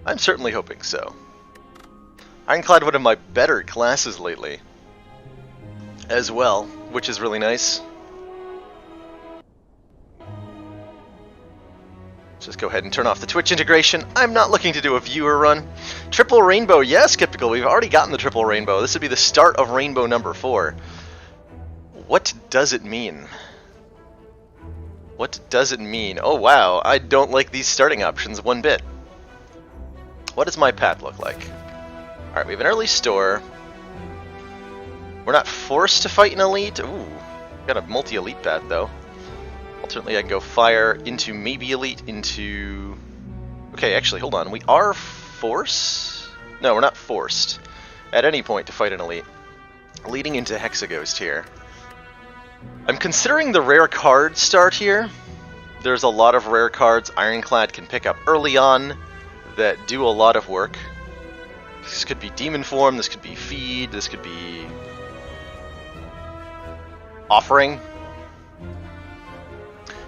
I'm certainly hoping so. Ironclad, one of my better classes lately, as well, which is really nice. Just go ahead and turn off the Twitch integration. I'm not looking to do a viewer run. Triple rainbow, yes, Skeptical. We've already gotten the triple rainbow. This would be the start of rainbow number 4. What does it mean? What does it mean? Oh wow, I don't like these starting options one bit. What does my path look like? Alright, we have an early store. We're not forced to fight an elite. Ooh, got a multi-elite path though. Alternately, I can go fire into maybe elite into... Okay, actually, hold on. We are forced? No, we're not forced at any point to fight an elite. Leading into Hexaghost here. I'm considering the rare card start here. There's a lot of rare cards Ironclad can pick up early on that do a lot of work. This could be Demon Form, this could be Feed, this could be... Offering.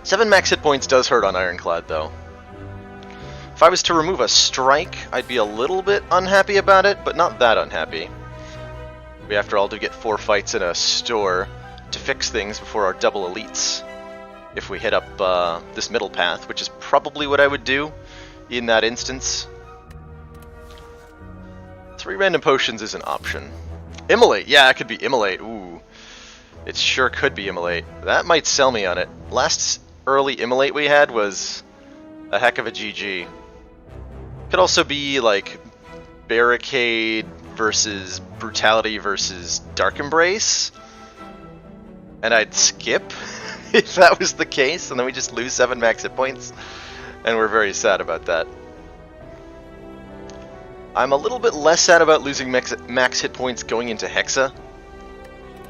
7 max hit points does hurt on Ironclad, though. If I was to remove a strike, I'd be a little bit unhappy about it, but not that unhappy. We, after all, do get 4 fights in a store to fix things before our double elites. If we hit up this middle path, which is probably what I would do in that instance. 3 random potions is an option. Immolate! Yeah, it could be Immolate. Ooh. It sure could be Immolate. That might sell me on it. Last early Immolate we had was a heck of a GG. Could also be like Barricade versus Brutality versus Dark Embrace. And I'd skip if that was the case, and then we just lose 7 max hit points. And we're very sad about that. I'm a little bit less sad about losing max hit points going into Hexa.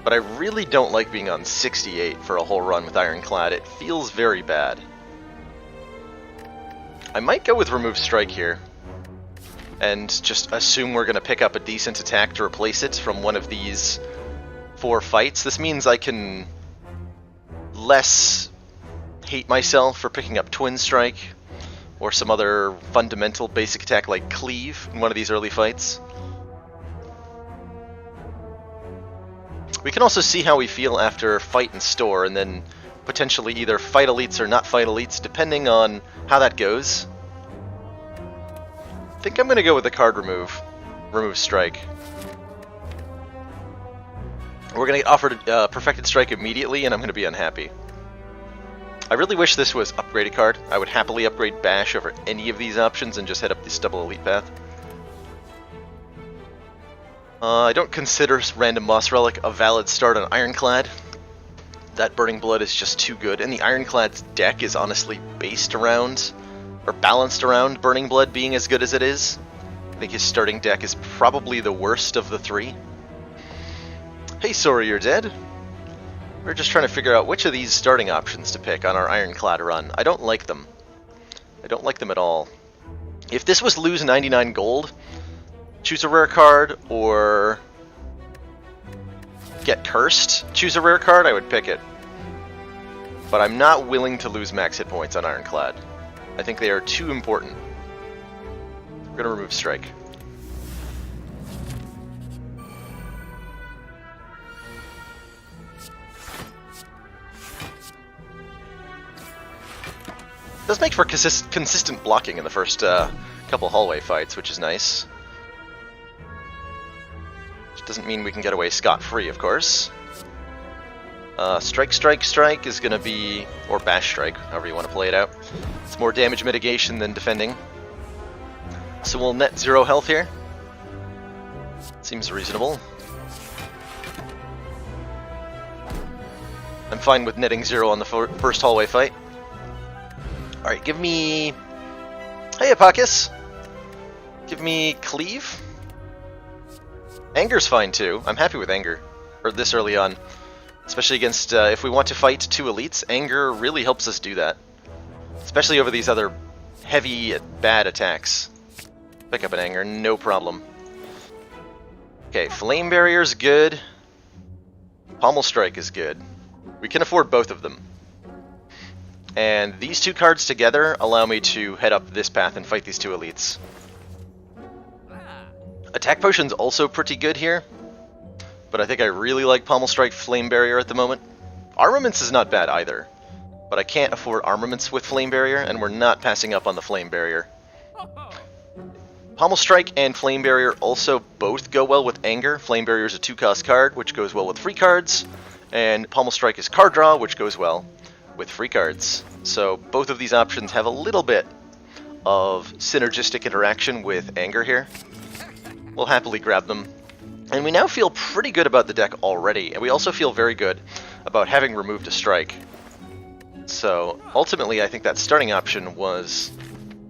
But I really don't like being on 68 for a whole run with Ironclad. It feels very bad. I might go with Remove Strike here. And just assume we're going to pick up a decent attack to replace it from one of these 4 fights. This means I can less hate myself for picking up Twin Strike or some other fundamental basic attack like Cleave in one of these early fights. We can also see how we feel after fight and store, and then potentially either fight elites or not fight elites, depending on how that goes. I think I'm going to go with the card remove strike. We're going to get offered a perfected strike immediately, and I'm going to be unhappy. I really wish this was upgraded card. I would happily upgrade Bash over any of these options and just head up this double elite path. I don't consider Random Moss Relic a valid start on Ironclad. That Burning Blood is just too good, and the Ironclad's deck is honestly based around, or balanced around, Burning Blood being as good as it is. I think his starting deck is probably the worst of the 3. Hey, sorry you're dead. We're just trying to figure out which of these starting options to pick on our Ironclad run. I don't like them. I don't like them at all. If this was lose 99 gold, choose a rare card, or get cursed, choose a rare card, I would pick it. But I'm not willing to lose max hit points on Ironclad. I think they are too important. We're going to remove Strike. It does make for consistent blocking in the first couple hallway fights, which is nice. Doesn't mean we can get away scot-free, of course. Strike, strike, strike is going to be... or bash strike, however you want to play it out. It's more damage mitigation than defending. So we'll net 0 health here. Seems reasonable. I'm fine with netting 0 on the first hallway fight. Alright, give me... Hey, Apakis! Give me Cleave. Anger's fine too. I'm happy with Anger, or this early on. Especially against, if we want to fight 2 elites, Anger really helps us do that. Especially over these other heavy, bad attacks. Pick up an Anger, no problem. Okay, Flame Barrier's good. Pommel Strike is good. We can afford both of them. And these 2 cards together allow me to head up this path and fight these 2 elites. Attack Potion's also pretty good here, but I think I really like Pommel Strike Flame Barrier at the moment. Armaments is not bad either, but I can't afford Armaments with Flame Barrier, and we're not passing up on the Flame Barrier. Pommel Strike and Flame Barrier also both go well with Anger. Flame Barrier is a 2-cost card, which goes well with free cards, and Pommel Strike is card draw, which goes well with free cards. So both of these options have a little bit of synergistic interaction with Anger here. We'll happily grab them. And we now feel pretty good about the deck already, and we also feel very good about having removed a strike. So ultimately I think that starting option was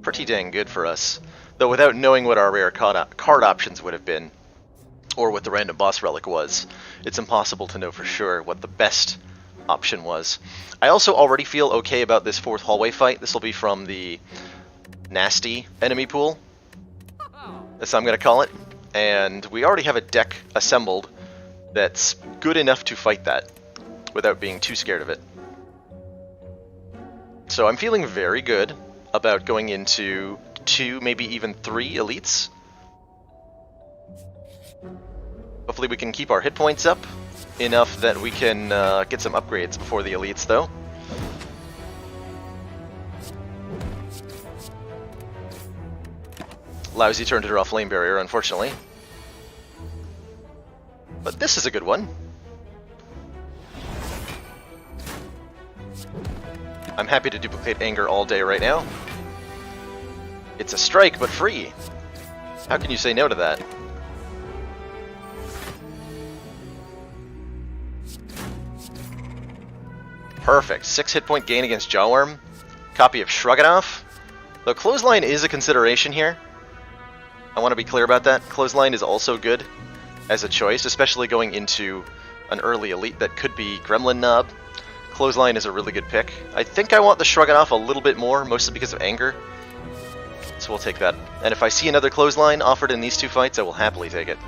pretty dang good for us. Though without knowing what our rare card options would have been, or what the random boss relic was, it's impossible to know for sure what the best option was. I also already feel okay about this 4th hallway fight. This will be from the nasty enemy pool, as I'm going to call it. And we already have a deck assembled that's good enough to fight that without being too scared of it. So I'm feeling very good about going into 2, maybe even 3 elites. Hopefully we can keep our hit points up enough that we can get some upgrades before the elites, though. Lousy turn to draw Flame Barrier, unfortunately. But this is a good one. I'm happy to duplicate Anger all day right now. It's a strike, but free. How can you say no to that? Perfect. 6 hit point gain against Jawworm. Copy of Shrug It Off. Though Clothesline is a consideration here. I want to be clear about that. Clothesline is also good as a choice, especially going into an early elite that could be Gremlin Knob. Clothesline is a really good pick. I think I want the Shrug It Off a little bit more, mostly because of Anger. So we'll take that. And if I see another Clothesline offered in these 2 fights, I will happily take it.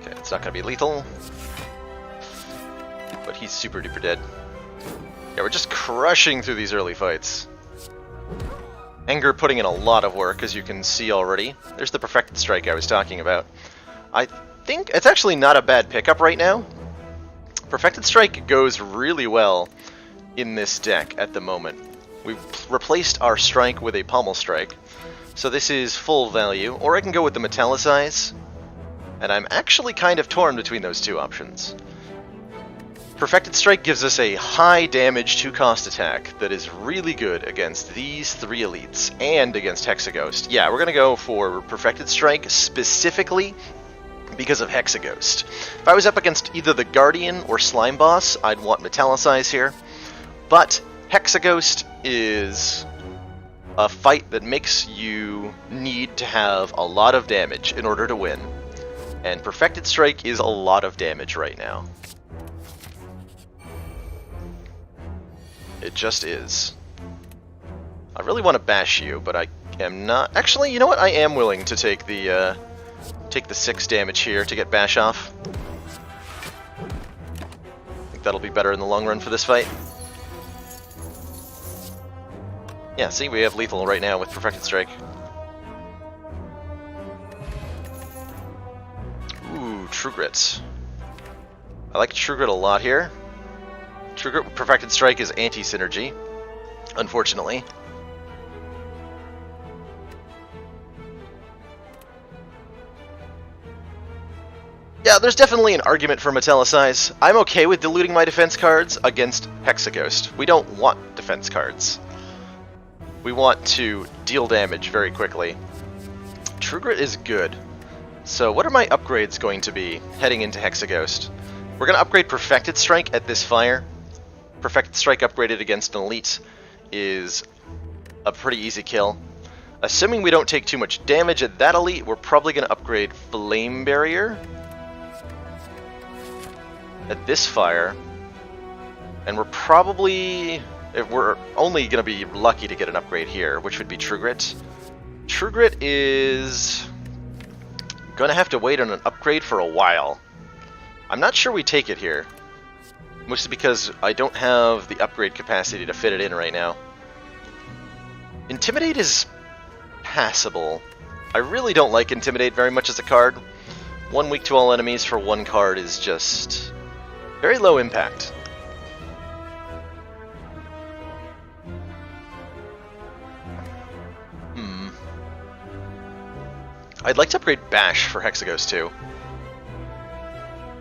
Okay, it's not going to be lethal. But he's super duper dead. Yeah, we're just crushing through these early fights. Anger putting in a lot of work, as you can see already. There's the Perfected Strike I was talking about. I think it's actually not a bad pickup right now. Perfected Strike goes really well in this deck at the moment. We've replaced our strike with a Pommel Strike, so this is full value. Or I can go with the Metallicize, and I'm actually kind of torn between those 2 options. Perfected Strike gives us a high damage 2-cost attack that is really good against these 3 elites and against Hexaghost. Yeah, we're going to go for Perfected Strike specifically because of Hexaghost. If I was up against either the Guardian or Slime Boss, I'd want Metallicize here. But Hexaghost is a fight that makes you need to have a lot of damage in order to win. And Perfected Strike is a lot of damage right now. It just is. I really want to bash you, but I am not... Actually, you know what? I am willing to take the 6 damage here to get bash off. I think that'll be better in the long run for this fight. Yeah, see, we have lethal right now with Perfected Strike. Ooh, True Grit. I like True Grit a lot here. True Grit with Perfected Strike is anti-synergy, unfortunately. Yeah, there's definitely an argument for Metallicize. I'm okay with diluting my defense cards against Hexaghost. We don't want defense cards. We want to deal damage very quickly. True Grit is good. So what are my upgrades going to be heading into Hexaghost? We're going to upgrade Perfected Strike at this fire. Perfected Strike upgraded against an elite is a pretty easy kill. Assuming we don't take too much damage at that elite, we're probably going to upgrade Flame Barrier at this fire. And we're probably... we're only going to be lucky to get an upgrade here, which would be True Grit. True Grit is going to have to wait on an upgrade for a while. I'm not sure we take it here. Mostly because I don't have the upgrade capacity to fit it in right now. Intimidate is passable. I really don't like Intimidate very much as a card. 1 weak to all enemies for 1 card is just very low impact. I'd like to upgrade Bash for Hexaghost too.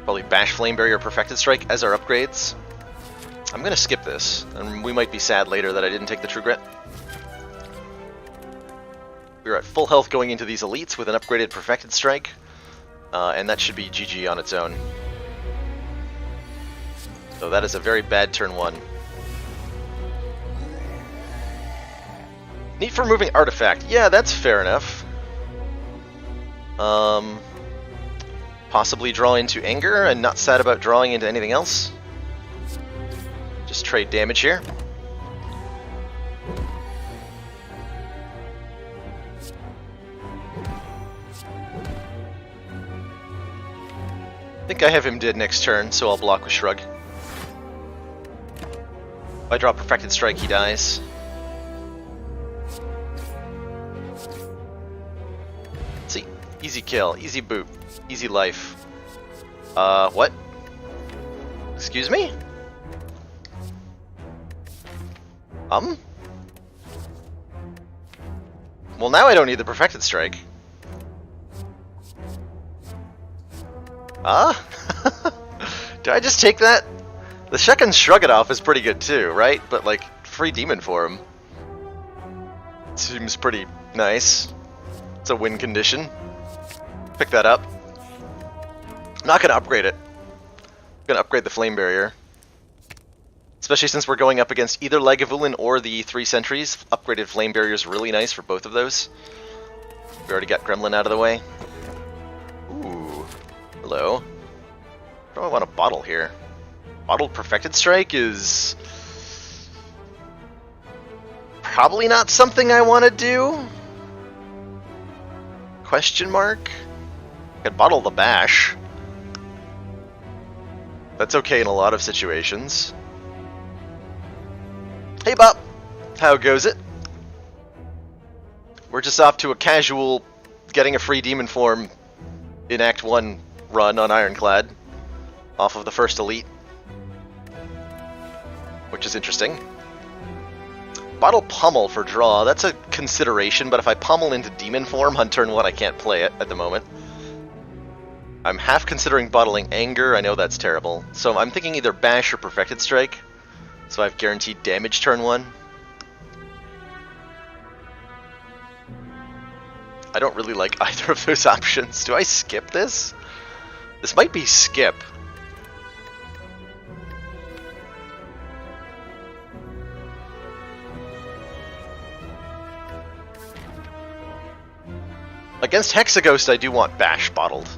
Probably Bash, Flame Barrier, Perfected Strike as our upgrades. I'm gonna skip this, and we might be sad later that I didn't take the True Grit. We're at full health going into these elites with an upgraded Perfected Strike, and that should be GG on its own. So that is a very bad turn 1. Neat for removing Artifact. Yeah, that's fair enough. Possibly draw into Anger and not sad about drawing into anything else. Just trade damage here. I think I have him dead next turn, so I'll block with Shrug. If I draw Perfected Strike, he dies. Let's see. Easy kill, easy boot, easy life. What? Excuse me? Well, now I don't need the Perfected Strike. Did I just take that? The second Shrug It Off is pretty good too, right? But like, free Demon Form seems pretty nice. It's a win condition. Pick that up. I'm not gonna upgrade it. I'm gonna upgrade the Flame Barrier. Especially since we're going up against either Lagavulin or the 3 Sentries. Upgraded Flame Barrier is really nice for both of those. We already got Gremlin out of the way. Ooh. Hello. What do I want to bottle here? Bottled Perfected Strike is probably not something I want to do. Question mark? I could bottle the Bash. That's okay in a lot of situations. Hey Bob, how goes it? We're just off to a casual getting a free Demon Form in Act 1 run on Ironclad off of the first elite, which is interesting. Bottle Pummel for draw, that's a consideration, but if I pummel into Demon Form on turn 1, I can't play it at the moment. I'm half considering bottling Anger, I know that's terrible. So I'm thinking either Bash or Perfected Strike, so I have guaranteed damage turn 1. I don't really like either of those options. Do I skip this? This might be skip. Against Hexaghost, I do want Bash bottled.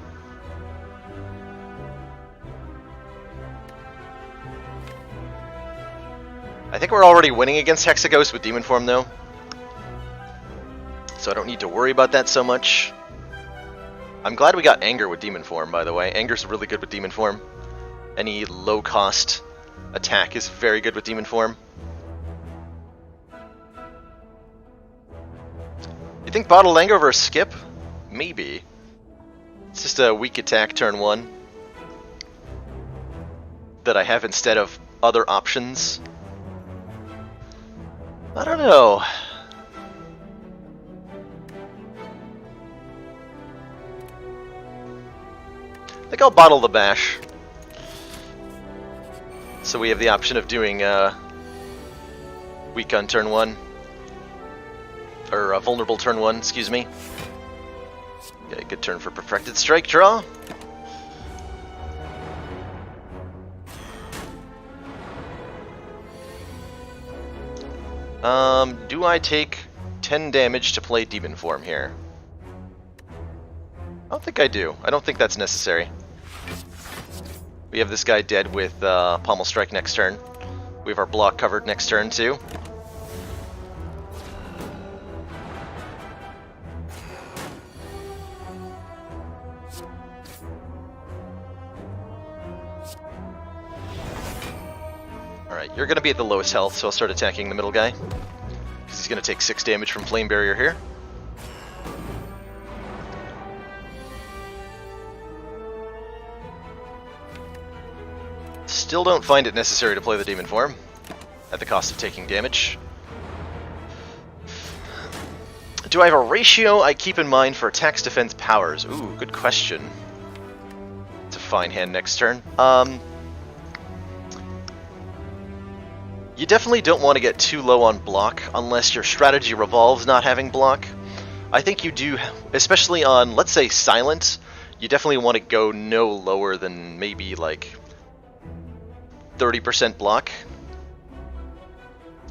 I think we're already winning against Hexaghost with Demon Form, though. So I don't need to worry about that so much. I'm glad we got Anger with Demon Form, by the way. Anger's really good with Demon Form. Any low-cost attack is very good with Demon Form. You think Bottled Anger over a skip? Maybe. It's just a weak attack turn 1 that I have instead of other options. I don't know. I think I'll bottle the Bash. So we have the option of doing weak on turn 1. Or vulnerable turn 1, excuse me. Yeah, good turn for Perfected Strike draw. Do I take 10 damage to play Demon Form here? I don't think I do. I don't think that's necessary. We have this guy dead with Pommel Strike next turn. We have our block covered next turn too. You're going to be at the lowest health, so I'll start attacking the middle guy. Because he's going to take 6 damage from Flame Barrier here. Still don't find it necessary to play the Demon form, at the cost of taking damage. Do I have a ratio I keep in mind for attacks, defense, powers? Ooh, good question. It's a fine hand next turn. You definitely don't want to get too low on block unless your strategy revolves not having block. I think you do, especially on, let's say, Silent, you definitely want to go no lower than maybe like 30% block.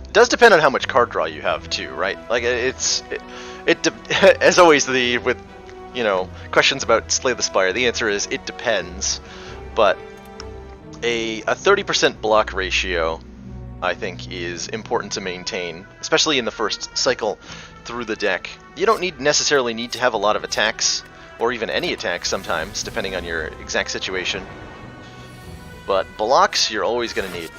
It does depend on how much card draw you have too, right? Like as always, with questions about Slay the Spire, the answer is it depends. But a 30% block ratio, I think, is important to maintain, especially in the first cycle through the deck. You don't necessarily need to have a lot of attacks, or even any attacks sometimes, depending on your exact situation. But blocks, you're always going to need.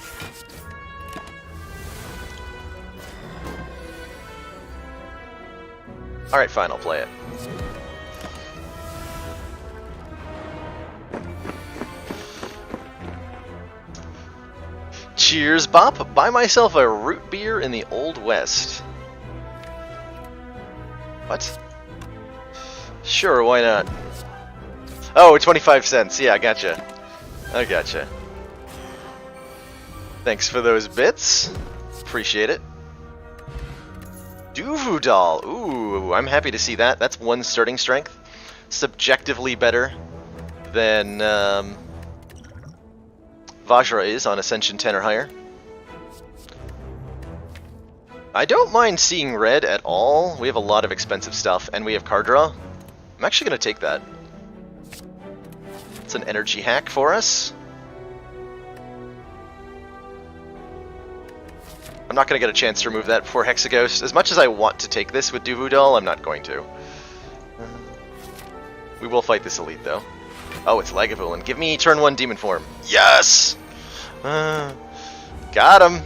Alright, fine, I'll play it. Cheers, Bop! Buy myself a root beer in the Old West. What? Sure, why not? Oh, 25 cents. Yeah, I gotcha. I gotcha. Thanks for those bits. Appreciate it. Duvu Doll. Ooh, I'm happy to see that. That's 1 starting strength. Subjectively better than Vajra is on Ascension 10 or higher. I don't mind seeing red at all. We have a lot of expensive stuff, and we have card draw. I'm actually going to take that. It's an energy hack for us. I'm not going to get a chance to remove that before Hexaghost. As much as I want to take this with Duvu Doll, I'm not going to. We will fight this elite, though. Oh, it's Lagavulin. Give me turn 1 Demon form. Yes! Got him!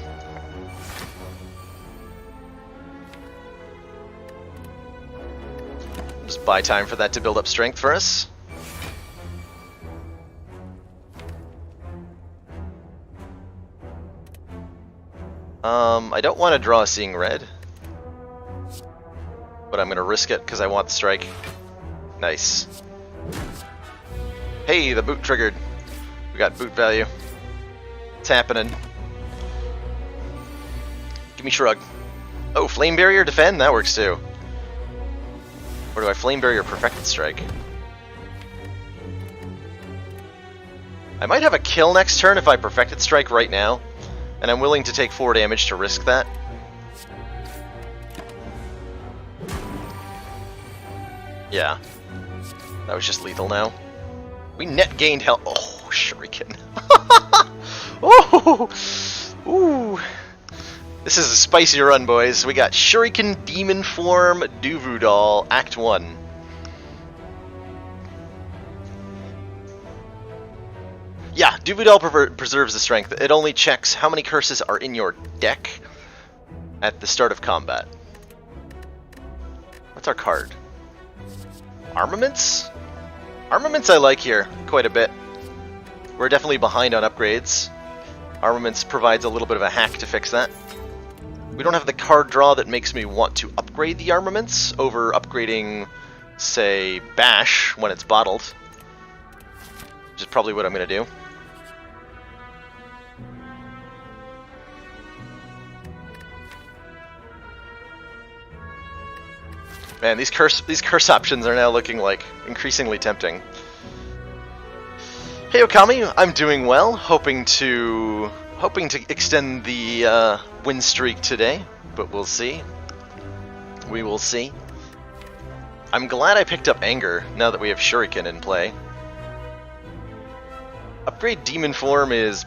Just buy time for that to build up strength for us. I don't want to draw Seeing Red, but I'm going to risk it because I want the strike. Nice. Hey, the boot triggered. We got boot value. It's happening. Give me Shrug. Oh, Flame Barrier defend? That works too. Or do I Flame Barrier Perfected Strike? I might have a kill next turn if I Perfected Strike right now, and I'm willing to take 4 damage to risk that. Yeah. That was just lethal now. We net gained health. Oh, Shuriken. Oh! Ooh. This is a spicy run, boys. We got Shuriken, Demon Form, Duvu Doll, Act 1. Yeah, Duvu Doll preserves the strength. It only checks how many curses are in your deck at the start of combat. What's our card? Armaments? Armaments I like here quite a bit. We're definitely behind on upgrades. Armaments provides a little bit of a hack to fix that. We don't have the card draw that makes me want to upgrade the armaments over upgrading, say, Bash when it's bottled. Which is probably what I'm going to do. Man, these curse options are now looking like increasingly tempting. Hey Okami, I'm doing well, hoping to extend the win streak today, but we'll see. We will see. I'm glad I picked up Anger now that we have Shuriken in play. Upgrade Demon Form is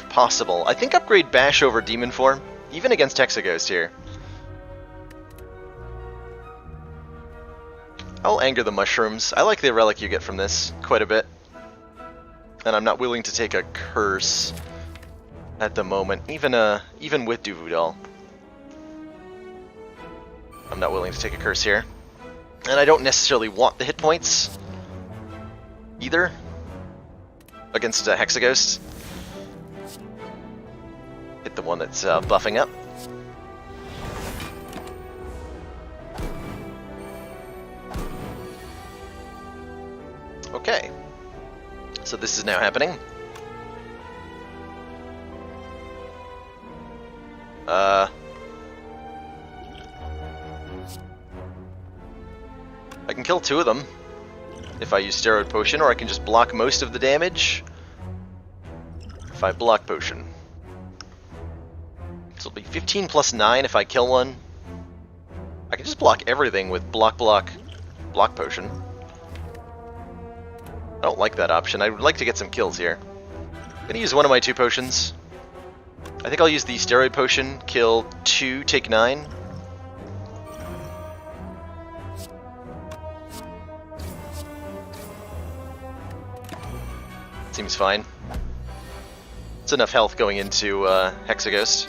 possible. I think upgrade Bash over Demon Form, even against Hexaghost here. I'll Anger the Mushrooms. I like the relic you get from this quite a bit. And I'm not willing to take a curse. at the moment, even with Duvoudal. I'm not willing to take a curse here. And I don't necessarily want the hit points either against Hexaghost. Hit the one that's buffing up. Okay, so this is now happening. I can kill 2 of them if I use Steroid Potion, or I can just block most of the damage if I block Potion. So it'll be 15 plus 9 if I kill one. I can just block everything with block Potion. I don't like that option. I would like to get some kills here. I'm gonna use one of my 2 potions. I think I'll use the Steroid Potion, kill 2, take 9. Seems fine. It's enough health going into Hexaghost.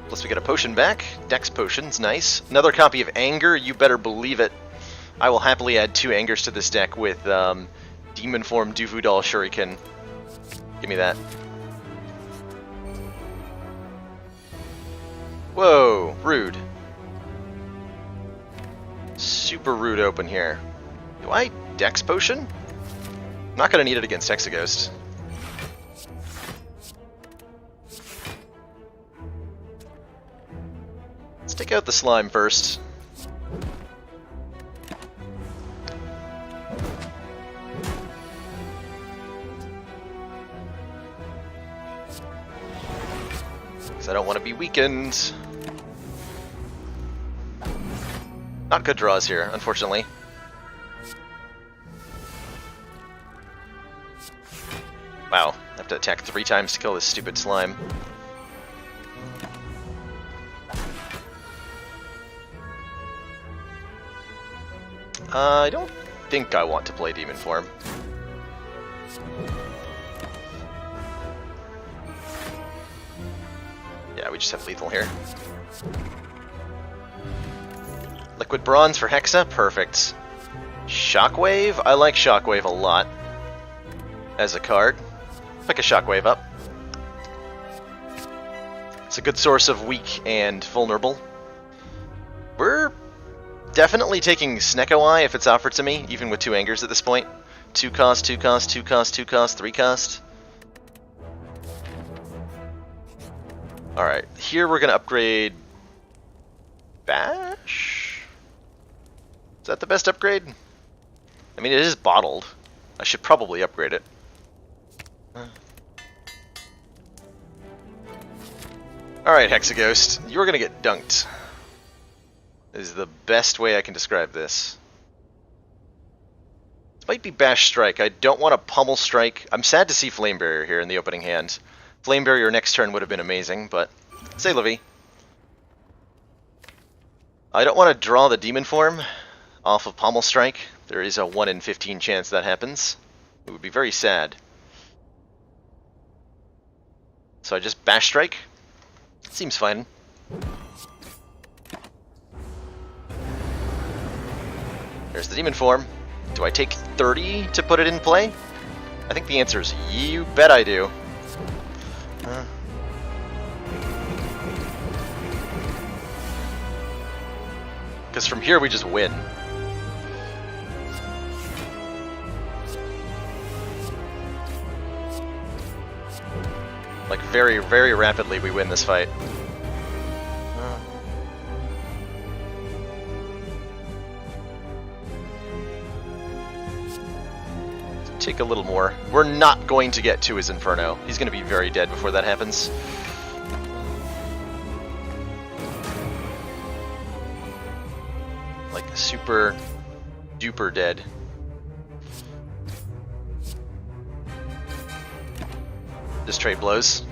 Plus we get a potion back. Dex potions, nice. Another copy of Anger, you better believe it. I will happily add 2 Angers to this deck with Demon Form Duvoudal Shuriken. Give me that. Whoa, rude. Super rude open here. Do I Dex Potion? I'm not gonna need it against Hexaghost. Let's take out the slime first. Because I don't want to be weakened. Not good draws here, unfortunately. Wow, I have to attack 3 times to kill this stupid slime. I don't think I want to play Demon Form. Yeah, we just have lethal here. Liquid Bronze for Hexa, perfect. Shockwave, I like Shockwave a lot as a card. Pick a Shockwave up. It's a good source of weak and vulnerable. We're definitely taking Snecko Eye if it's offered to me, even with 2 Angers at this point. 2 cost, 2 cost, 2 cost, 2 cost, 3 cost. Alright, here we're going to upgrade Bash? Is that the best upgrade? I mean, it is bottled. I should probably upgrade it. Alright, Hexaghost, you're gonna get dunked. Is the best way I can describe this. This might be Bash Strike. I don't want to Pummel Strike. I'm sad to see Flame Barrier here in the opening hand. Flame Barrier next turn would have been amazing, but say Levy. I don't want to draw the Demon Form off of Pummel Strike. There is a 1 in 15 chance that happens. It would be very sad. So I just Bash Strike. Seems fine. There's the Demon Form. Do I take 30 to put it in play? I think the answer is you bet I do. Because from here we just win. Like very, very rapidly we win this fight. Take a little more. We're not going to get to his Inferno. He's going to be very dead before that happens. Like super duper dead. Just trade blows.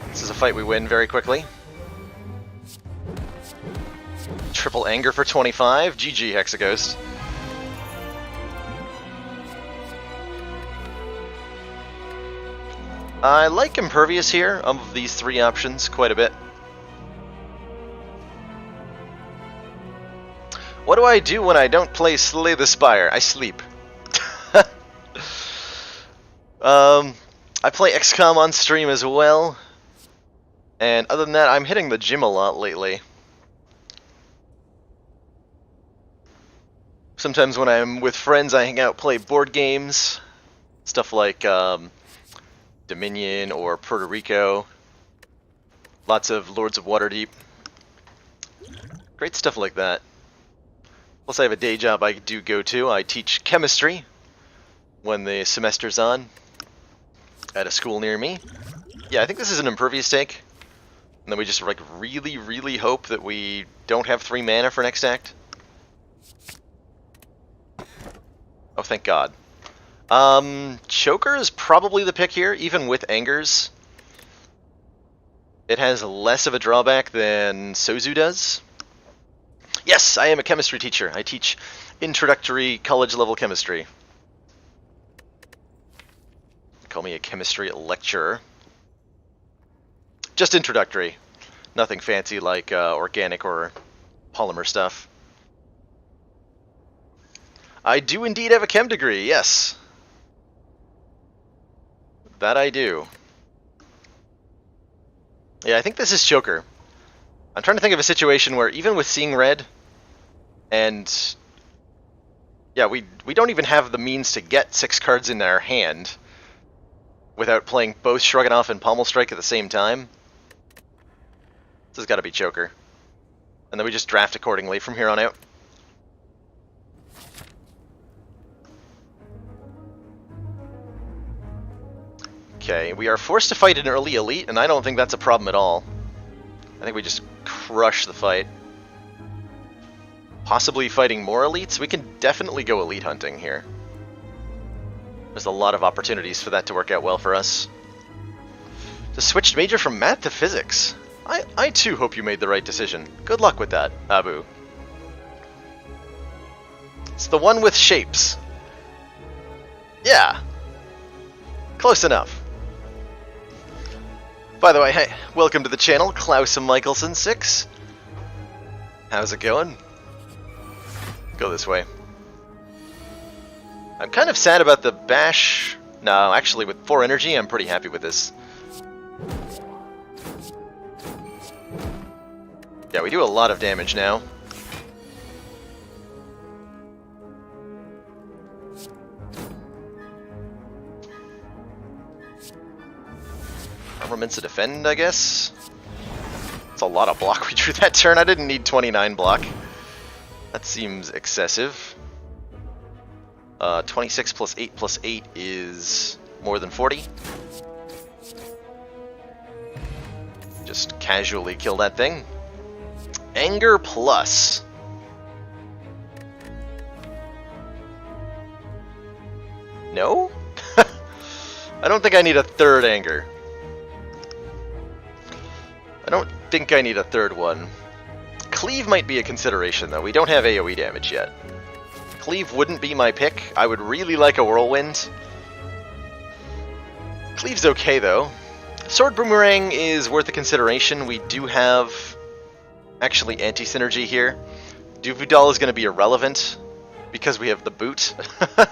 This is a fight we win very quickly. Triple Anger for 25. GG, Hexaghost. I like Impervious here, of these three options, quite a bit. What do I do when I don't play Slay the Spire? I sleep. I play XCOM on stream as well. And other than that, I'm hitting the gym a lot lately. Sometimes when I'm with friends, I hang out, play board games. Stuff like Dominion or Puerto Rico. Lots of Lords of Waterdeep. Great stuff like that. Plus I have a day job I do go to. I teach chemistry when the semester's on at a school near me. Yeah, I think this is an Impervious take. And then we just like really, really hope that we don't have 3 mana for next act. Oh, thank God. Choker is probably the pick here, even with Angers. It has less of a drawback than Sozu does. Yes, I am a chemistry teacher. I teach introductory college-level chemistry. Call me a chemistry lecturer. Just introductory. Nothing fancy like organic or polymer stuff. I do indeed have a chem degree, yes. That I do. Yeah, I think this is Choker. I'm trying to think of a situation where even with seeing red, and yeah, we don't even have the means to get 6 cards in our hand without playing both Stroganoff and Pommel Strike at the same time. This has got to be Choker. And then we just draft accordingly from here on out. Okay, we are forced to fight an early elite, and I don't think that's a problem at all. I think we just crush the fight. Possibly fighting more elites? We can definitely go elite hunting here. There's a lot of opportunities for that to work out well for us. To switch major from math to physics. I too hope you made the right decision. Good luck with that, Abu. It's the one with shapes. Yeah. Close enough. By the way, hey, welcome to the channel, Klaus Michelson 6. How's it going? Go this way. I'm kind of sad about the bash. No, actually with 4 energy, I'm pretty happy with this. Yeah, we do a lot of damage now. Armaments to defend, I guess. It's a lot of block we drew that turn. I didn't need 29 block. That seems excessive. 26 plus 8 is more than 40. Just casually kill that thing. Anger plus. No? I don't think I need a 3rd anger. I don't think I need a 3rd one. Cleave might be a consideration, though. We don't have AoE damage yet. Cleave wouldn't be my pick. I would really like a Whirlwind. Cleave's okay, though. Sword Boomerang is worth a consideration. We do have, actually, anti-synergy here. Duvudal is going to be irrelevant because we have the boot,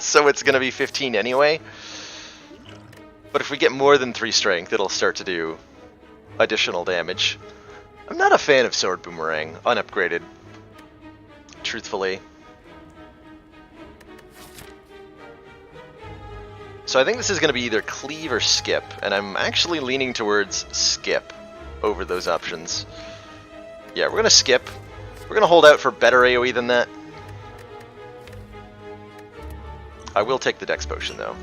so it's going to be 15 anyway. But if we get more than 3 strength, it'll start to do additional damage. I'm not a fan of Sword Boomerang, unupgraded, truthfully. So I think this is going to be either Cleave or Skip, and I'm actually leaning towards Skip over those options. Yeah, we're going to Skip. We're going to hold out for better AoE than that. I will take the Dex Potion, though.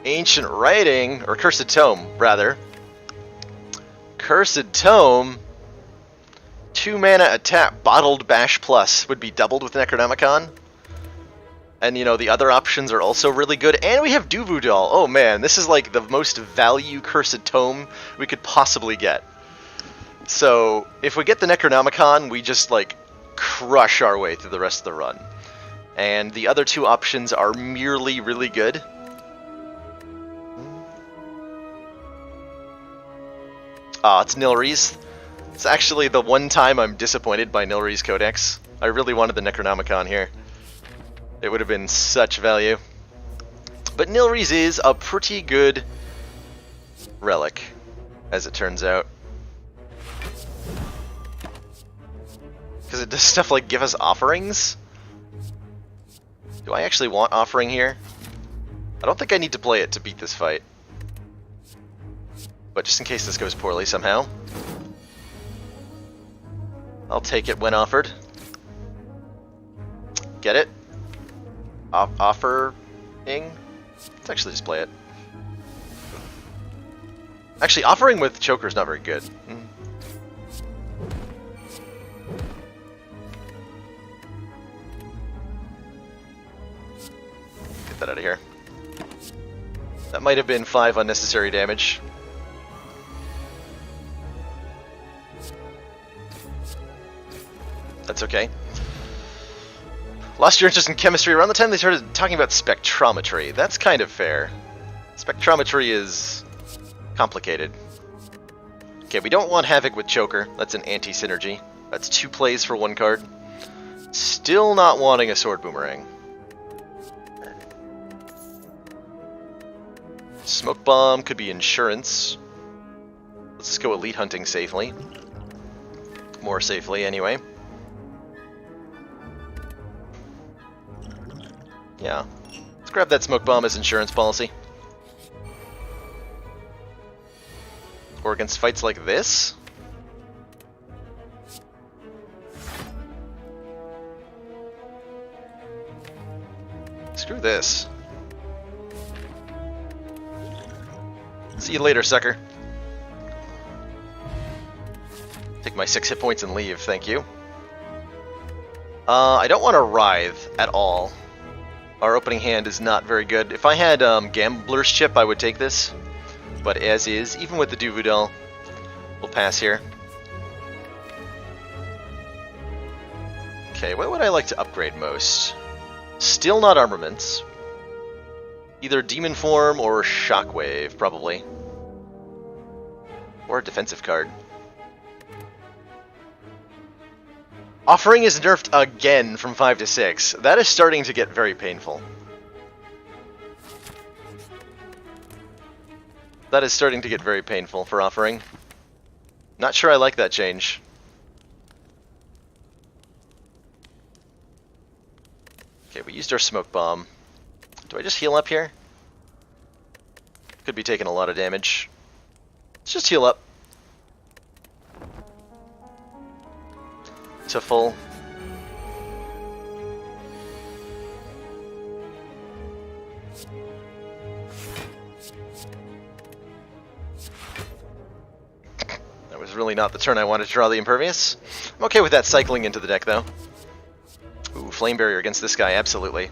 Ancient Writing, or Cursed Tome, rather. Cursed Tome, 2 mana attack, Bottled Bash Plus would be doubled with Necronomicon. And, you know, the other options are also really good. And we have Duvudal. Oh man, this is like the most value Cursed Tome we could possibly get. So, if we get the Necronomicon, we just, like, crush our way through the rest of the run. And the other two options are merely really good. It's Nilri's. It's actually the one time I'm disappointed by Nilri's Codex. I really wanted the Necronomicon here. It would have been such value. But Nilri's is a pretty good relic, as it turns out. Because it does stuff like give us offerings. Do I actually want offering here? I don't think I need to play it to beat this fight. But just in case this goes poorly somehow, I'll take it when offered. Get it? Offering? Let's actually just play it. Actually, offering with Choker is not very good. Get that out of here. That might have been 5 unnecessary damage. That's okay. Lost your interest in chemistry around the time they started talking about spectrometry. That's kind of fair. Spectrometry is complicated. Okay, we don't want Havoc with Choker. That's an anti-synergy. That's 2 plays for 1 card. Still not wanting a Sword Boomerang. Smoke Bomb could be insurance. Let's just go Elite Hunting safely. More safely, anyway. Yeah. Let's grab that Smoke Bomb as insurance policy. Or against fights like this? Screw this. See you later, sucker. Take my 6 hit points and leave, thank you. I don't want to Writhe at all. Our opening hand is not very good. If I had Gambler's Chip, I would take this. But as is, even with the Duvudel, we'll pass here. Okay, what would I like to upgrade most? Still not armaments. Either Demon Form or Shockwave, probably. Or a defensive card. Offering is nerfed again from 5 to 6. That is starting to get very painful. That is starting to get very painful for Offering. Not sure I like that change. Okay, we used our Smoke Bomb. Do I just heal up here? Could be taking a lot of damage. Let's just heal up. To full. That was really not the turn I wanted to draw the Impervious. I'm okay with that cycling into the deck, though. Ooh, Flame Barrier against this guy, absolutely.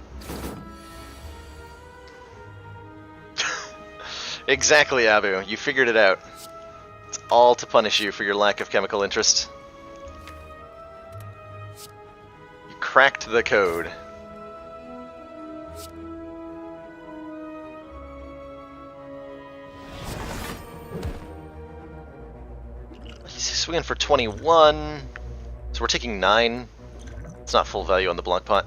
Exactly, Abu. You figured it out. It's all to punish you for your lack of chemical interest. You cracked the code. He's swinging for 21, so we're taking 9. It's not full value on the block pot.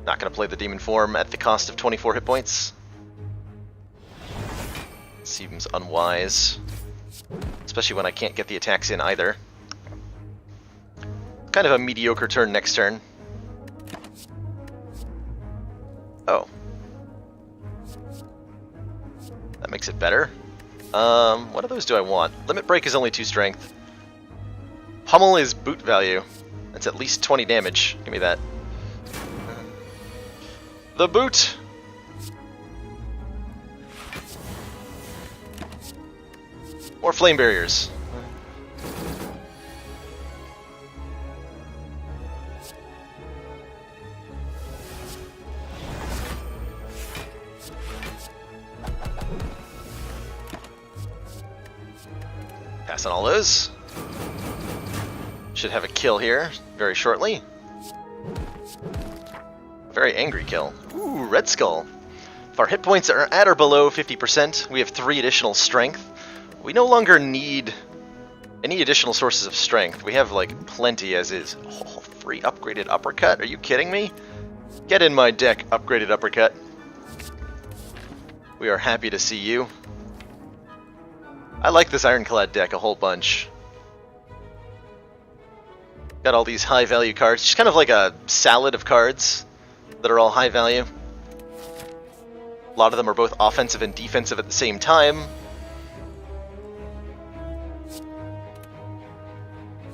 Not going to play the Demon Form at the cost of 24 hit points. Seems unwise. Especially when I can't get the attacks in either. Kind of a mediocre turn next turn. Oh. That makes it better. What of those do I want? Limit Break is only 2 strength. Pummel is boot value. That's at least 20 damage. Give me that. The boot! More flame barriers. Pass on all those. Should have a kill here very shortly. Very angry kill. Ooh, Red Skull. If our hit points are at or below 50%, we have 3 additional strength. We no longer need any additional sources of strength. We have, like, plenty as is. Oh, free upgraded uppercut? Are you kidding me? Get in my deck, upgraded uppercut. We are happy to see you. I like this Ironclad deck a whole bunch. Got all these high value cards. Just kind of like a salad of cards that are all high value. A lot of them are both offensive and defensive at the same time.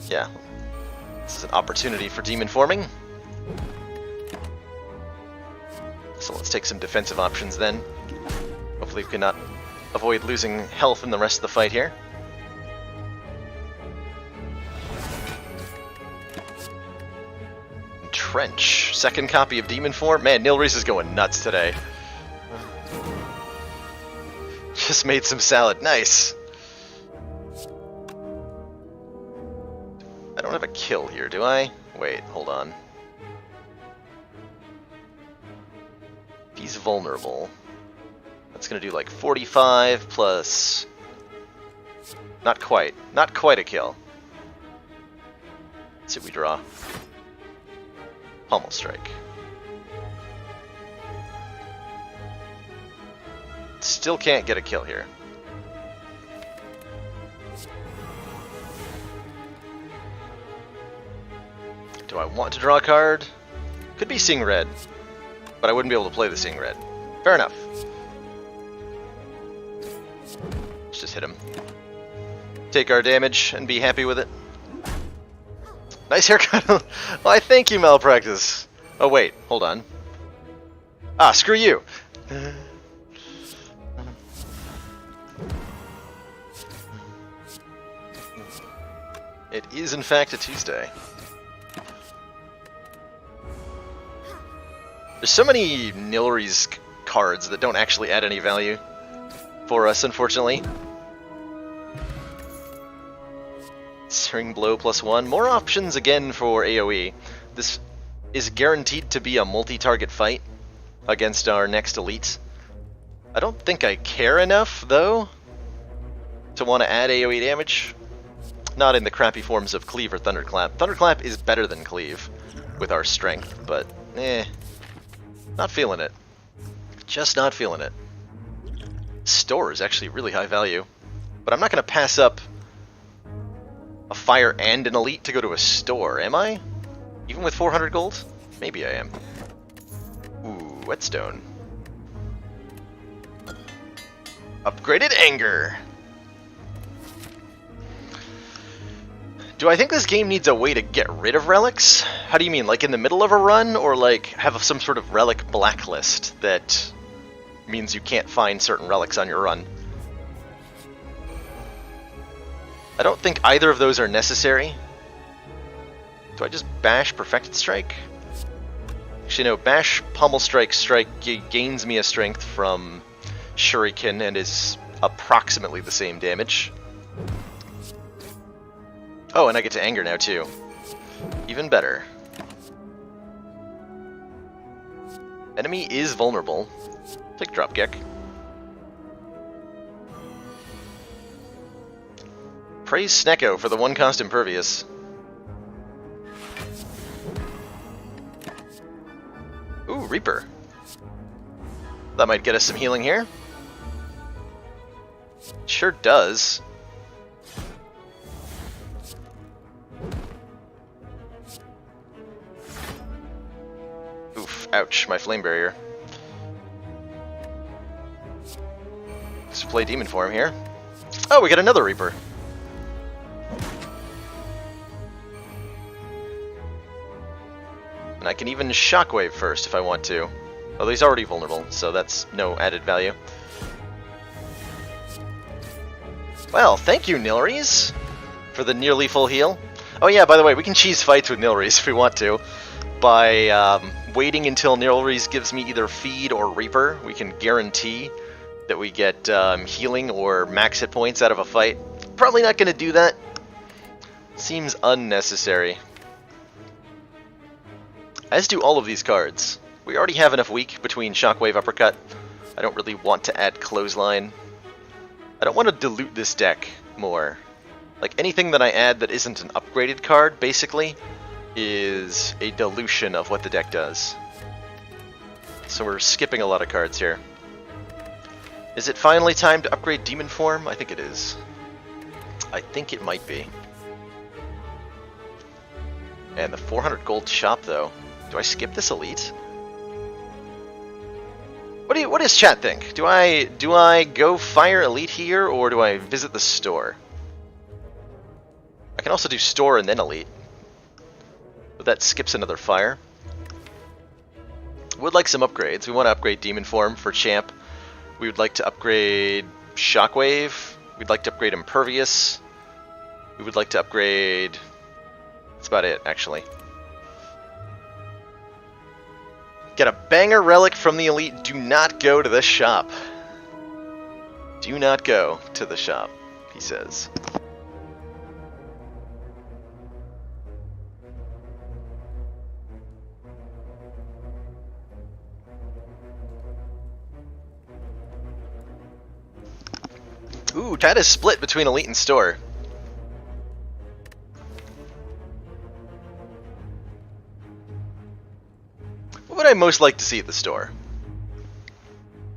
Yeah. This is an opportunity for demon forming. So let's take some defensive options then. Hopefully we cannot avoid losing health in the rest of the fight here. Trench. Second copy of Demon Form. Man, Nilreese is going nuts today. Just made some salad. Nice. I don't have a kill here, do I? Wait, hold on. He's vulnerable. That's gonna do like 45 plus... Not quite. Not quite a kill. Let's see what we draw. Pummel Strike. Still can't get a kill here. Do I want to draw a card? Could be Seeing Red, but I wouldn't be able to play the Seeing Red. Fair enough. Let's just hit him. Take our damage and be happy with it. Nice haircut. Why, thank you, Malpractice. Oh, wait. Hold on. Ah, screw you. It is, in fact, a Tuesday. There's so many Nilreese cards that don't actually add any value for us, unfortunately. Searing Blow +1. More options again for AoE. This is guaranteed to be a multi-target fight against our next elite. I don't think I care enough, though, to want to add AoE damage. Not in the crappy forms of Cleave or Thunderclap. Thunderclap is better than Cleave with our strength, but not feeling it. Just not feeling it. Store is actually really high value, but I'm not going to pass up a fire and an elite to go to a store, am I? Even with 400 gold? Maybe I am. Ooh, Whetstone. Upgraded Anger. Do I think this game needs a way to get rid of relics? How do you mean, like in the middle of a run, or like have some sort of relic blacklist that means you can't find certain relics on your run? I don't think either of those are necessary. Do I just bash Perfected Strike? Actually, no. Bash Pummel Strike gains me a strength from Shuriken and is approximately the same damage. Oh, and I get to Anger now, too. Even better. Enemy is vulnerable. Take Dropkick. Praise Snecko for the 1-cost Impervious. Ooh, Reaper. That might get us some healing here. Sure does. Oof, ouch, my Flame Barrier. Let's play Demon Form here. Oh, we got another Reaper. And I can even Shockwave first if I want to. Although he's already vulnerable, so that's no added value. Well, thank you, Nilreese, for the nearly full heal. Oh yeah, by the way, we can cheese fights with Nilreese if we want to. By waiting until Nilreese gives me either Feed or Reaper, we can guarantee that we get healing or max hit points out of a fight probably not going to do that. Seems unnecessary. As do all of these cards. We already have enough weak between Shockwave, Uppercut. I don't really want to add Clothesline. I don't want to dilute this deck more. Like, anything that I add that isn't an upgraded card, basically, is a dilution of what the deck does. So we're skipping a lot of cards here. Is it finally time to upgrade Demon Form? I think it is. I think it might be. And the 400 gold shop, though. Do I skip this elite? What does chat think? Do I go fire elite here, or do I visit the store? I can also do store and then elite, but that skips another fire. Would like some upgrades. We want to upgrade Demon Form for champ. We would like to upgrade Shockwave. We'd like to upgrade Impervious. We would like to upgrade... That's about it, actually. Get a banger relic from the elite. Do not go to the shop. Do not go to the shop, he says. Ooh, that is split between elite and store. What would I most like to see at the store?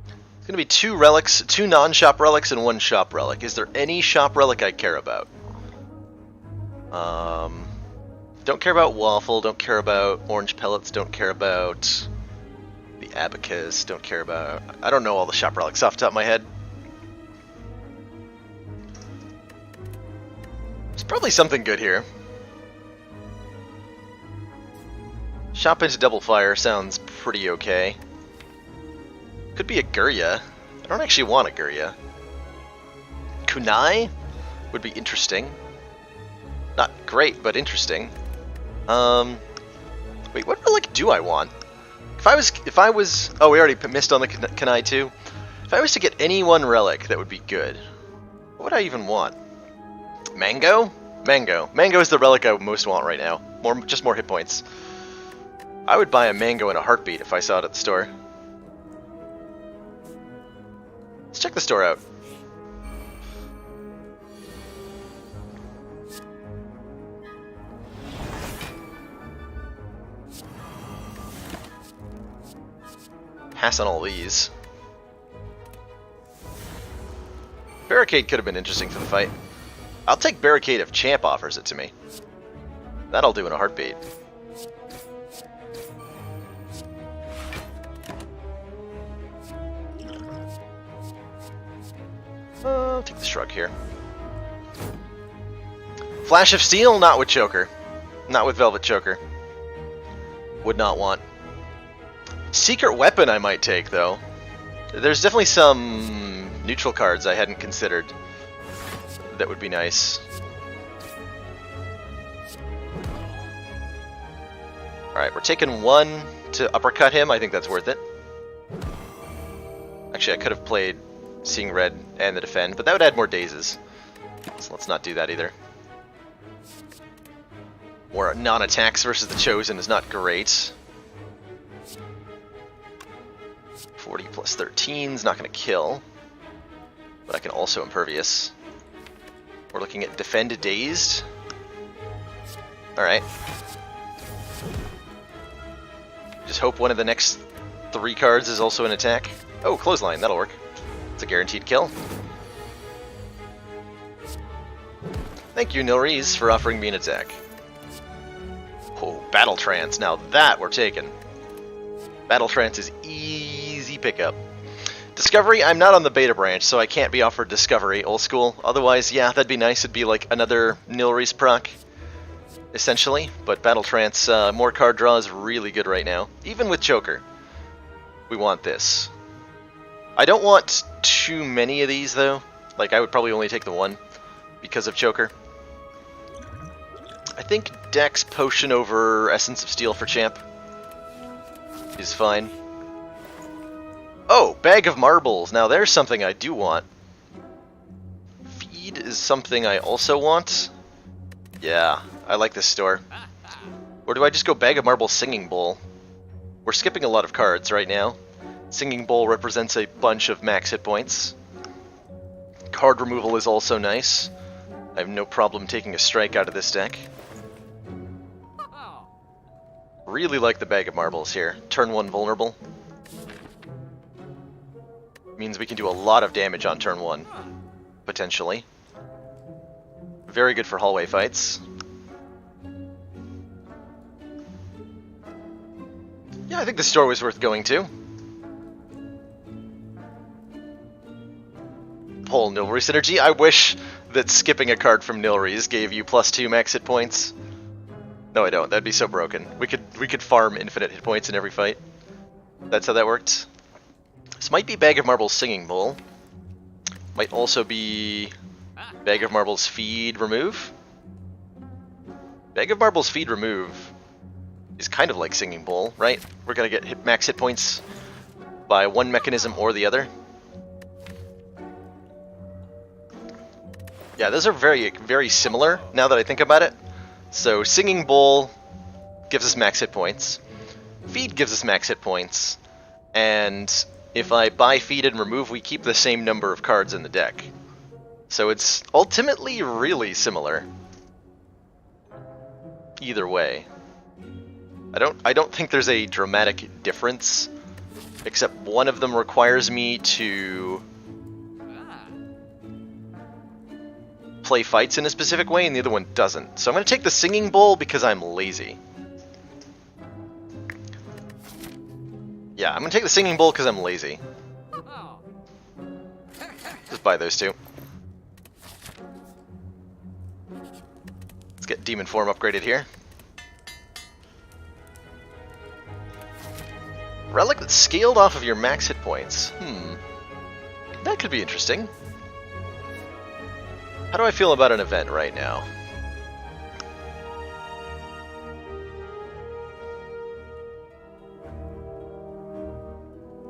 It's going to be 2 relics, 2 non-shop relics, and 1 shop relic. Is there any shop relic I care about? Don't care about Waffle, don't care about Orange Pellets, don't care about the Abacus, don't care about... I don't know all the shop relics off the top of my head. There's probably something good here. Shop into Double Fire sounds pretty okay. Could be a Gurya. I don't actually want a Gurya. Kunai would be interesting. Not great, but interesting. Wait, what relic do I want? If I was... Oh, we already missed on the Kunai too. If I was to get any one relic that would be good, what would I even want? Mango? Mango. Mango is the relic I most want right now. Just more hit points. I would buy a mango in a heartbeat if I saw it at the store. Let's check the store out. Pass on all these. Barricade could have been interesting for the fight. I'll take Barricade if Champ offers it to me. That'll do in a heartbeat. I'll take the Shrug here. Flash of Steel, not with Choker. Not with Velvet Choker. Would not want. Secret Weapon I might take, though. There's definitely some neutral cards I hadn't considered that would be nice. Alright, we're taking 1 to uppercut him. I think that's worth it. Actually, I could have played Seeing Red and the Defend, but that would add more dazes. So let's not do that either. More non-attacks versus the Chosen is not great. 40 plus 13 is not going to kill. But I can also Impervious. We're looking at Defend Dazed. Alright. Just hope one of the next 3 cards is also an attack. Oh, Clothesline, that'll work. It's a guaranteed kill. Thank you, Nilrees, for offering me an attack. Oh, Battle Trance. Now that we're taking. Battle Trance is easy pickup. Discovery, I'm not on the beta branch, so I can't be offered Discovery, old school. Otherwise, yeah, that'd be nice. It'd be like another Nilrees proc, essentially. But Battle Trance, more card draw is really good right now. Even with Choker. We want this. I don't want too many of these, though. Like, I would probably only take the 1 because of Choker. I think Dex Potion over Essence of Steel for Champ is fine. Oh, Bag of Marbles. Now there's something I do want. Feed is something I also want. Yeah, I like this store. Or do I just go Bag of Marbles Singing Bowl? We're skipping a lot of cards right now. Singing Bowl represents a bunch of max hit points. Card removal is also nice. I have no problem taking a strike out of this deck. Really like the Bag of Marbles here. Turn 1 vulnerable. Means we can do a lot of damage on turn 1, potentially. Very good for hallway fights. Yeah, I think the store was worth going to. Pull Nilry synergy. I wish that skipping a card from Nilry's gave you +2 max hit points. No, I don't. That'd be so broken. We could farm infinite hit points in every fight. That's how that worked. This might be Bag of Marbles Singing Bowl. Might also be Bag of Marbles Feed Remove. Bag of Marbles Feed Remove is kind of like Singing Bowl, right? We're gonna get max hit points by one mechanism or the other. Yeah, those are very, very similar now that I think about it. So Singing Bowl gives us max hit points. Feed gives us max hit points. And if I buy Feed and Remove, we keep the same number of cards in the deck. So it's ultimately really similar. Either way. I don't think there's a dramatic difference, except one of them requires me to play fights in a specific way and the other one doesn't. So I'm going to take the Singing Bowl because I'm lazy. Yeah, I'm going to take the Singing Bowl because I'm lazy. Just buy those two. Let's get Demon Form upgraded here. Relic that's scaled off of your max hit points. That could be interesting. How do I feel about an event right now?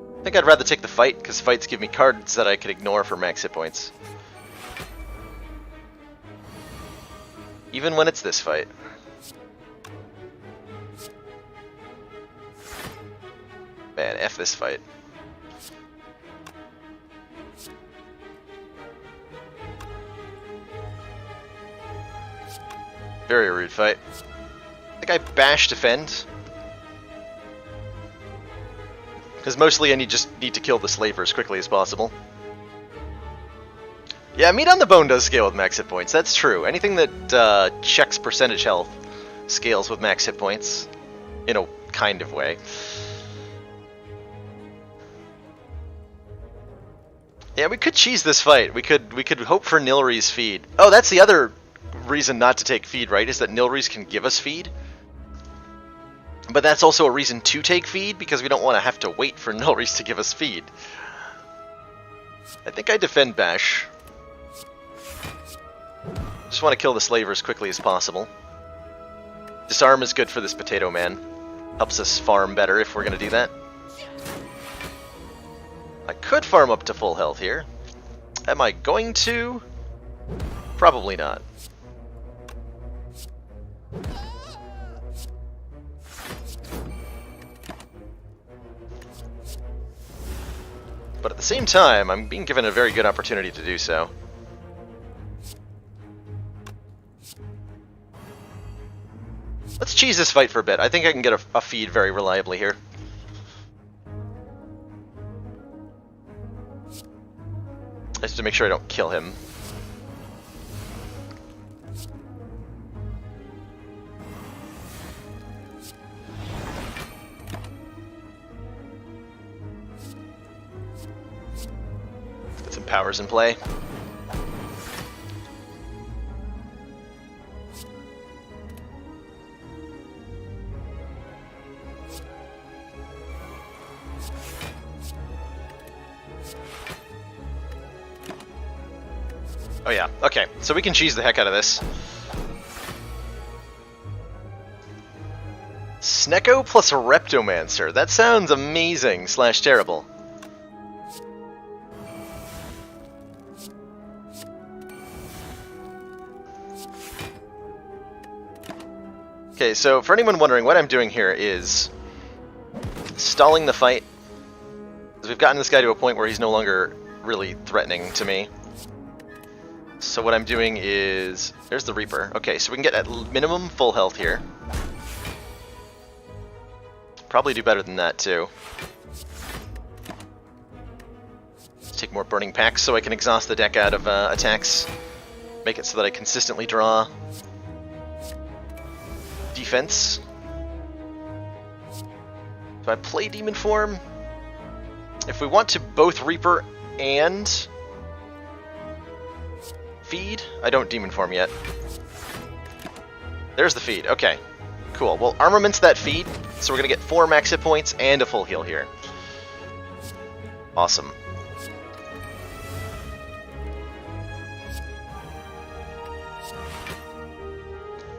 I think I'd rather take the fight, because fights give me cards that I could ignore for max hit points. Even when it's this fight. Man, F this fight. Very rude fight. I think I bash defend. Because mostly I just need to kill the slaver as quickly as possible. Yeah, Meat on the Bone does scale with max hit points, that's true. Anything that checks percentage health scales with max hit points. In a kind of way. Yeah, we could cheese this fight. We could hope for Nilry's feed. Oh, that's the other reason not to take feed, right? Is that Nilry's can give us feed. But that's also a reason to take feed, because we don't want to have to wait for Nilry's to give us feed. I think I defend bash. Just want to kill the slaver as quickly as possible. Disarm is good for this potato man. Helps us farm better if we're going to do that. I could farm up to full health here. Am I going to? Probably not. But at the same time, I'm being given a very good opportunity to do so. Let's cheese this fight for a bit. I think I can get a feed very reliably here. Just to make sure I don't kill him. Get some powers in play. Oh yeah, okay, so we can cheese the heck out of this. Snecko plus a Reptomancer. That sounds amazing / terrible. Okay, so for anyone wondering, what I'm doing here is stalling the fight. Because we've gotten this guy to a point where he's no longer really threatening to me. So what I'm doing is... There's the Reaper. Okay, so we can get at minimum full health here. Probably do better than that, too. Let's take more Burning Packs so I can exhaust the deck out of attacks. Make it so that I consistently draw defense. Do I play Demon Form? If we want to both Reaper and feed, I don't Demon Form yet. There's the feed. Okay, cool. Well, armaments that feed, so we're gonna get 4 max hit points and a full heal here. Awesome.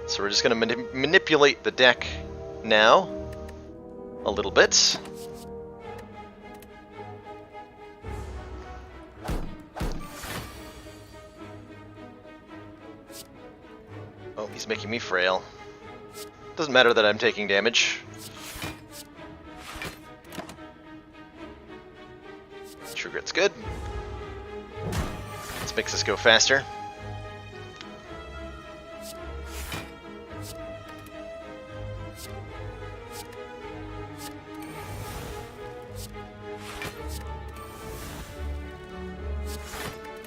So we're just going to manipulate the deck now a little bit. Oh, he's making me frail. Doesn't matter that I'm taking damage. True Grit's good. This makes us go faster.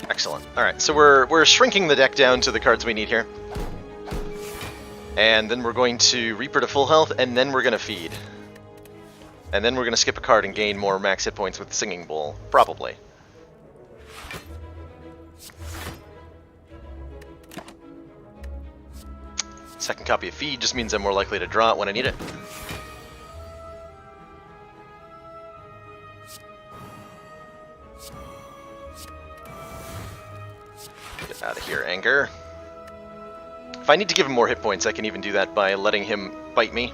Excellent. Alright, so we're shrinking the deck down to the cards we need here. And then we're going to Reaper to full health, and then we're going to feed. And then we're going to skip a card and gain more max hit points with Singing Bowl. Probably. Second copy of feed just means I'm more likely to draw it when I need it. Get out of here, Anger. If I need to give him more hit points, I can even do that by letting him bite me.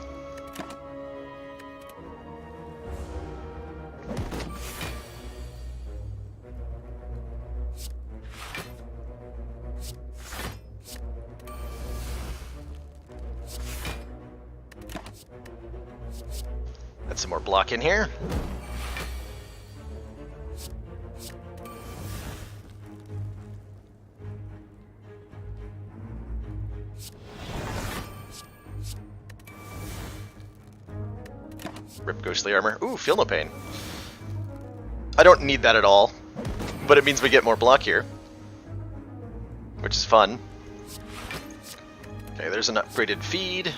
Add some more block in here. Rip Ghostly Armor. Ooh, Feel No Pain. I don't need that at all, but it means we get more block here, which is fun. Okay, there's an upgraded feed.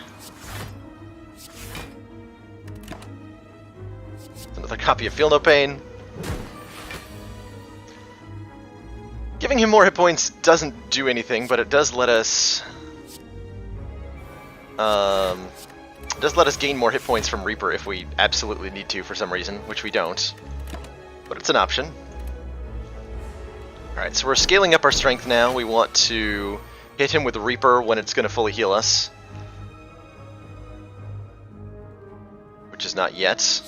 Another copy of Feel No Pain. Giving him more hit points doesn't do anything, but it does let us... It does let us gain more hit points from Reaper if we absolutely need to for some reason, which we don't. But it's an option. Alright, so we're scaling up our strength now. We want to hit him with Reaper when it's going to fully heal us. Which is not yet.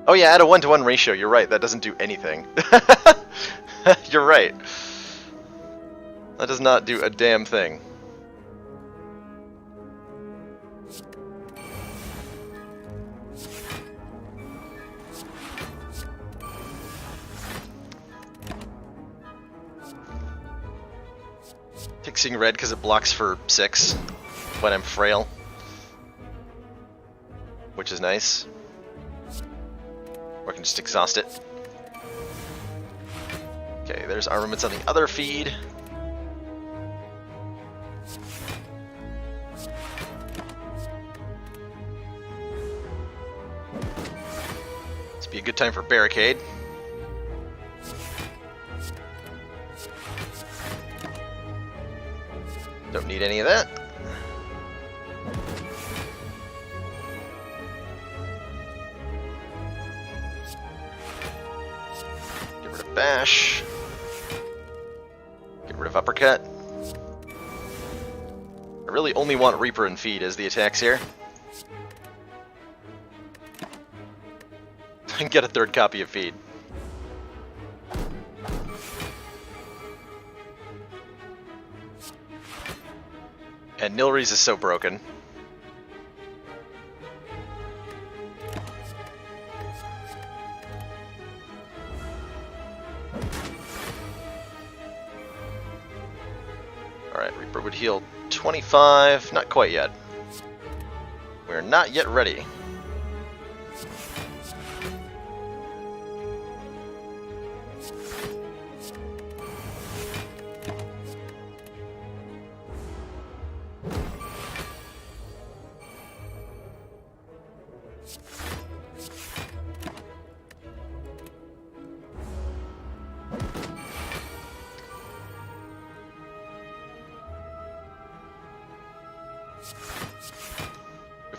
Oh yeah, at a 1-to-1 ratio, you're right, that doesn't do anything. You're right. That does not do a damn thing. Fixing red because it blocks for 6 when I'm frail, which is nice. Or I can just exhaust it. Okay, there's armaments on the other feed. This would be a good time for Barricade. Don't need any of that. Get rid of Bash. Get rid of Uppercut. I really only want Reaper and Feed as the attacks here. And get a third copy of Feed. Nilries is so broken. Alright, Reaper would heal 25. Not quite yet. We're not yet ready.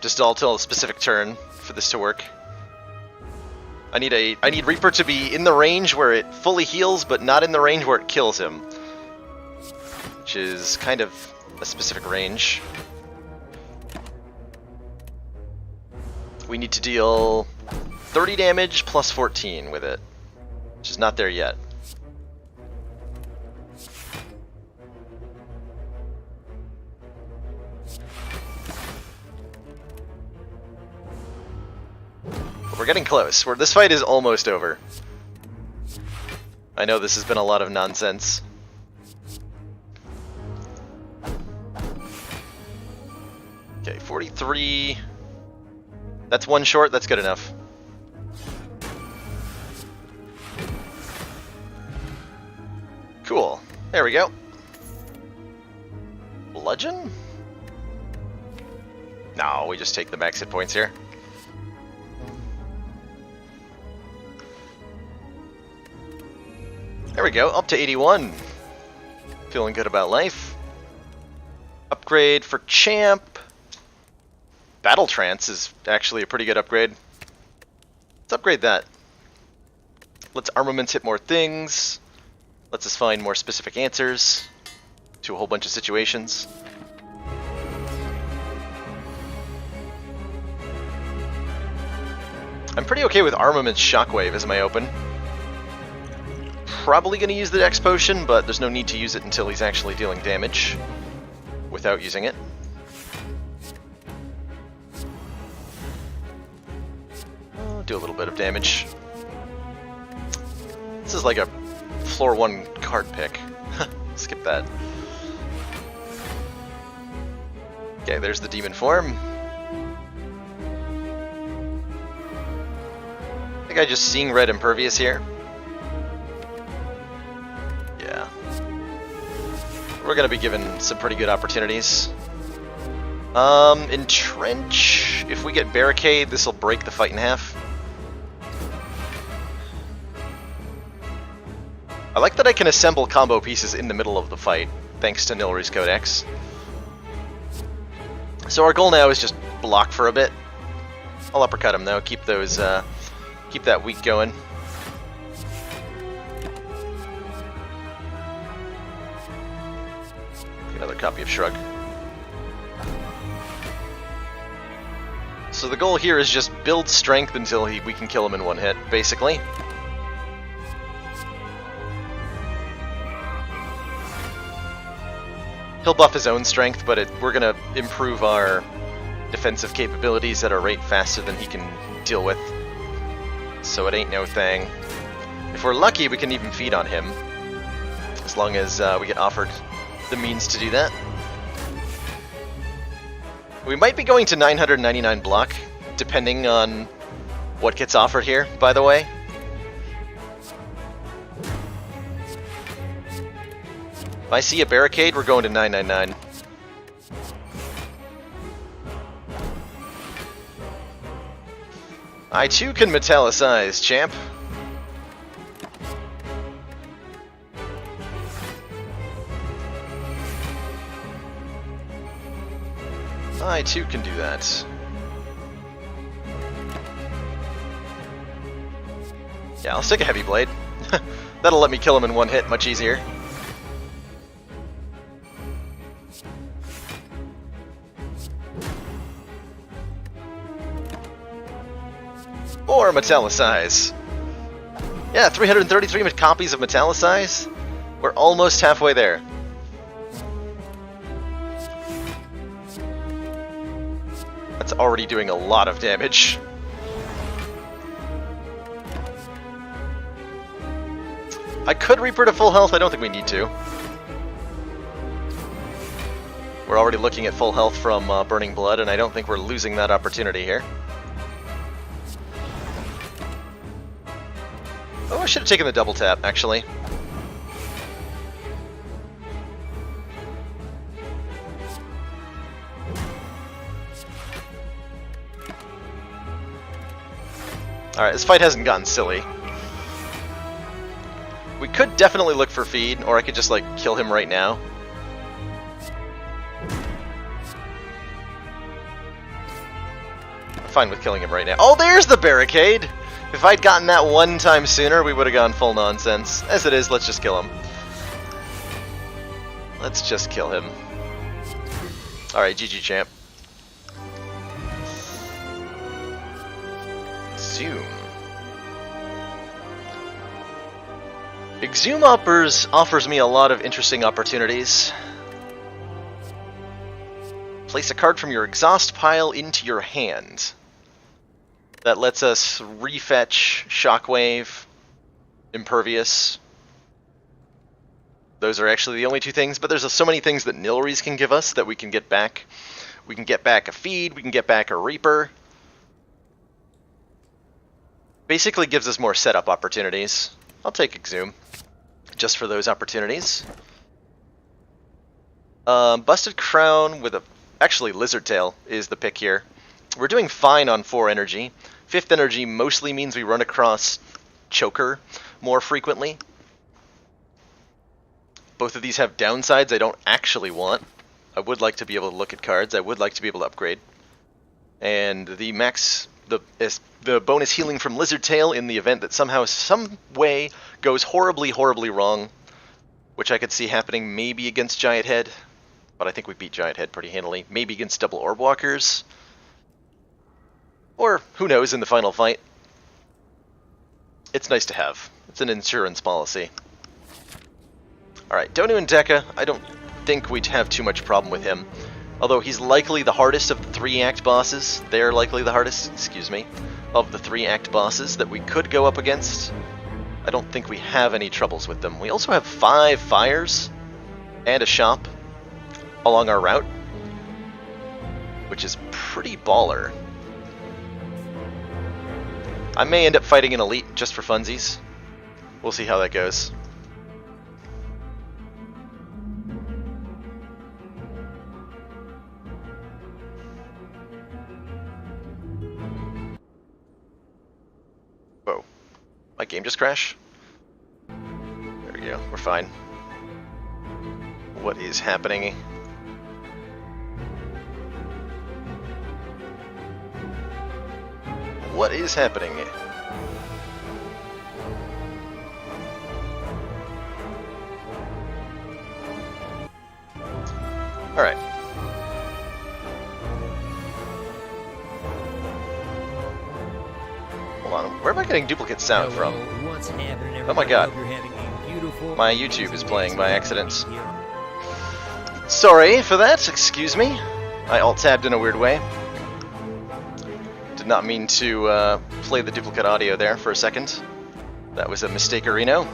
Just all till a specific turn for this to work. I need Reaper to be in the range where it fully heals, but not in the range where it kills him. Which is kind of a specific range. We need to deal 30 damage plus 14 with it, which is not there yet. We're getting close. This fight is almost over. I know this has been a lot of nonsense. Okay, 43. That's one short, that's good enough. Cool. There we go. Bludgeon? No, we just take the max hit points here. There we go, up to 81. Feeling good about life. Upgrade for Champ. Battle Trance is actually a pretty good upgrade. Let's upgrade that. Let's armaments hit more things. Lets us find more specific answers to a whole bunch of situations. I'm pretty okay with armaments Shockwave as my open. Probably going to use the Dex Potion, but there's no need to use it until he's actually dealing damage without using it. Do a little bit of damage. This is like a floor 1 card pick. Skip that. Okay, there's the demon form. I think I just seeing red impervious here. Yeah. We're gonna be given some pretty good opportunities. Entrench. If we get barricade, this will break the fight in half. I like that I can assemble combo pieces in the middle of the fight, thanks to Nilry's Codex. So our goal now is just block for a bit. I'll uppercut him though, keep those, keep that weak going. Another copy of Shrug. So the goal here is just build strength until we can kill him in one hit, basically. He'll buff his own strength, but we're going to improve our defensive capabilities at a rate faster than he can deal with. So it ain't no thing. If we're lucky, we can even feed on him, as long as we get offered the means to do that. We might be going to 999 block, depending on what gets offered here, by the way. If I see a barricade, we're going to 999. I too can metallicize, champ. I too can do that. Yeah, I'll stick a heavy blade. That'll let me kill him in one hit much easier. Or metallicize. Yeah, 333 copies of metallicize. We're almost halfway there. That's already doing a lot of damage. I could Reaper to full health, I don't think we need to. We're already looking at full health from Burning Blood, and I don't think we're losing that opportunity here. Oh, I should have taken the double tap, actually. Alright, this fight hasn't gotten silly. We could definitely look for feed, or I could just, like, kill him right now. I'm fine with killing him right now. Oh, there's the barricade! If I'd gotten that one time sooner, we would have gone full nonsense. As it is, let's just kill him. Let's just kill him. Alright, GG champ. Zoom. Exhume offers me a lot of interesting opportunities. Place a card from your exhaust pile into your hand. That lets us refetch Shockwave, Impervious. Those are actually the only two things, but there's so many things that Nilries can give us that we can get back. We can get back a feed, we can get back a Reaper. Basically gives us more setup opportunities. I'll take Exhume, just for those opportunities. Busted Crown with a... Actually, Lizard Tail is the pick here. We're doing fine on 4 energy. 5th energy mostly means we run across Choker more frequently. Both of these have downsides I don't actually want. I would like to be able to look at cards. I would like to be able to upgrade. And the max... The bonus healing from Lizard Tail in the event that somehow, some way, goes horribly, horribly wrong, which I could see happening maybe against Giant Head, but I think we beat Giant Head pretty handily. Maybe against double Orb Walkers, or who knows in the final fight. It's nice to have. It's an insurance policy. Alright, Donu and Deka, I don't think we'd have too much problem with him. Although he's likely the hardest of the 3-act bosses. They're likely the hardest, excuse me, of the 3-act bosses that we could go up against. I don't think we have any troubles with them. We also have 5 fires and a shop along our route, which is pretty baller. I may end up fighting an elite just for funsies. We'll see how that goes. Whoa. My game just crashed? There we go, we're fine. What is happening? What is happening? Alright. Hold on, where am I getting duplicate sound from? Oh my god. My YouTube is playing by accident. Sorry for that, excuse me. I alt-tabbed in a weird way. Did not mean to play the duplicate audio there for a second. That was a mistake-erino.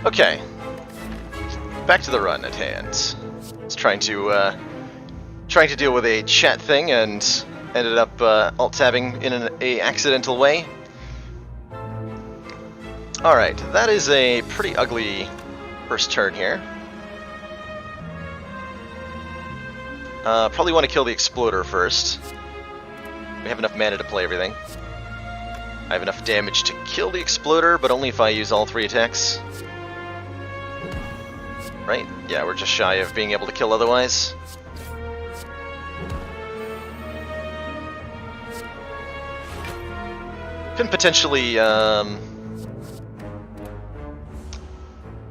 Okay. Back to the run at hand. I was trying to deal with a chat thing and ended up alt-tabbing in an accidental way. Alright, that is a pretty ugly first turn here. Probably want to kill the Exploder first. We have enough mana to play everything. I have enough damage to kill the Exploder, but only if I use all 3 attacks. Right? Yeah, we're just shy of being able to kill otherwise. Can potentially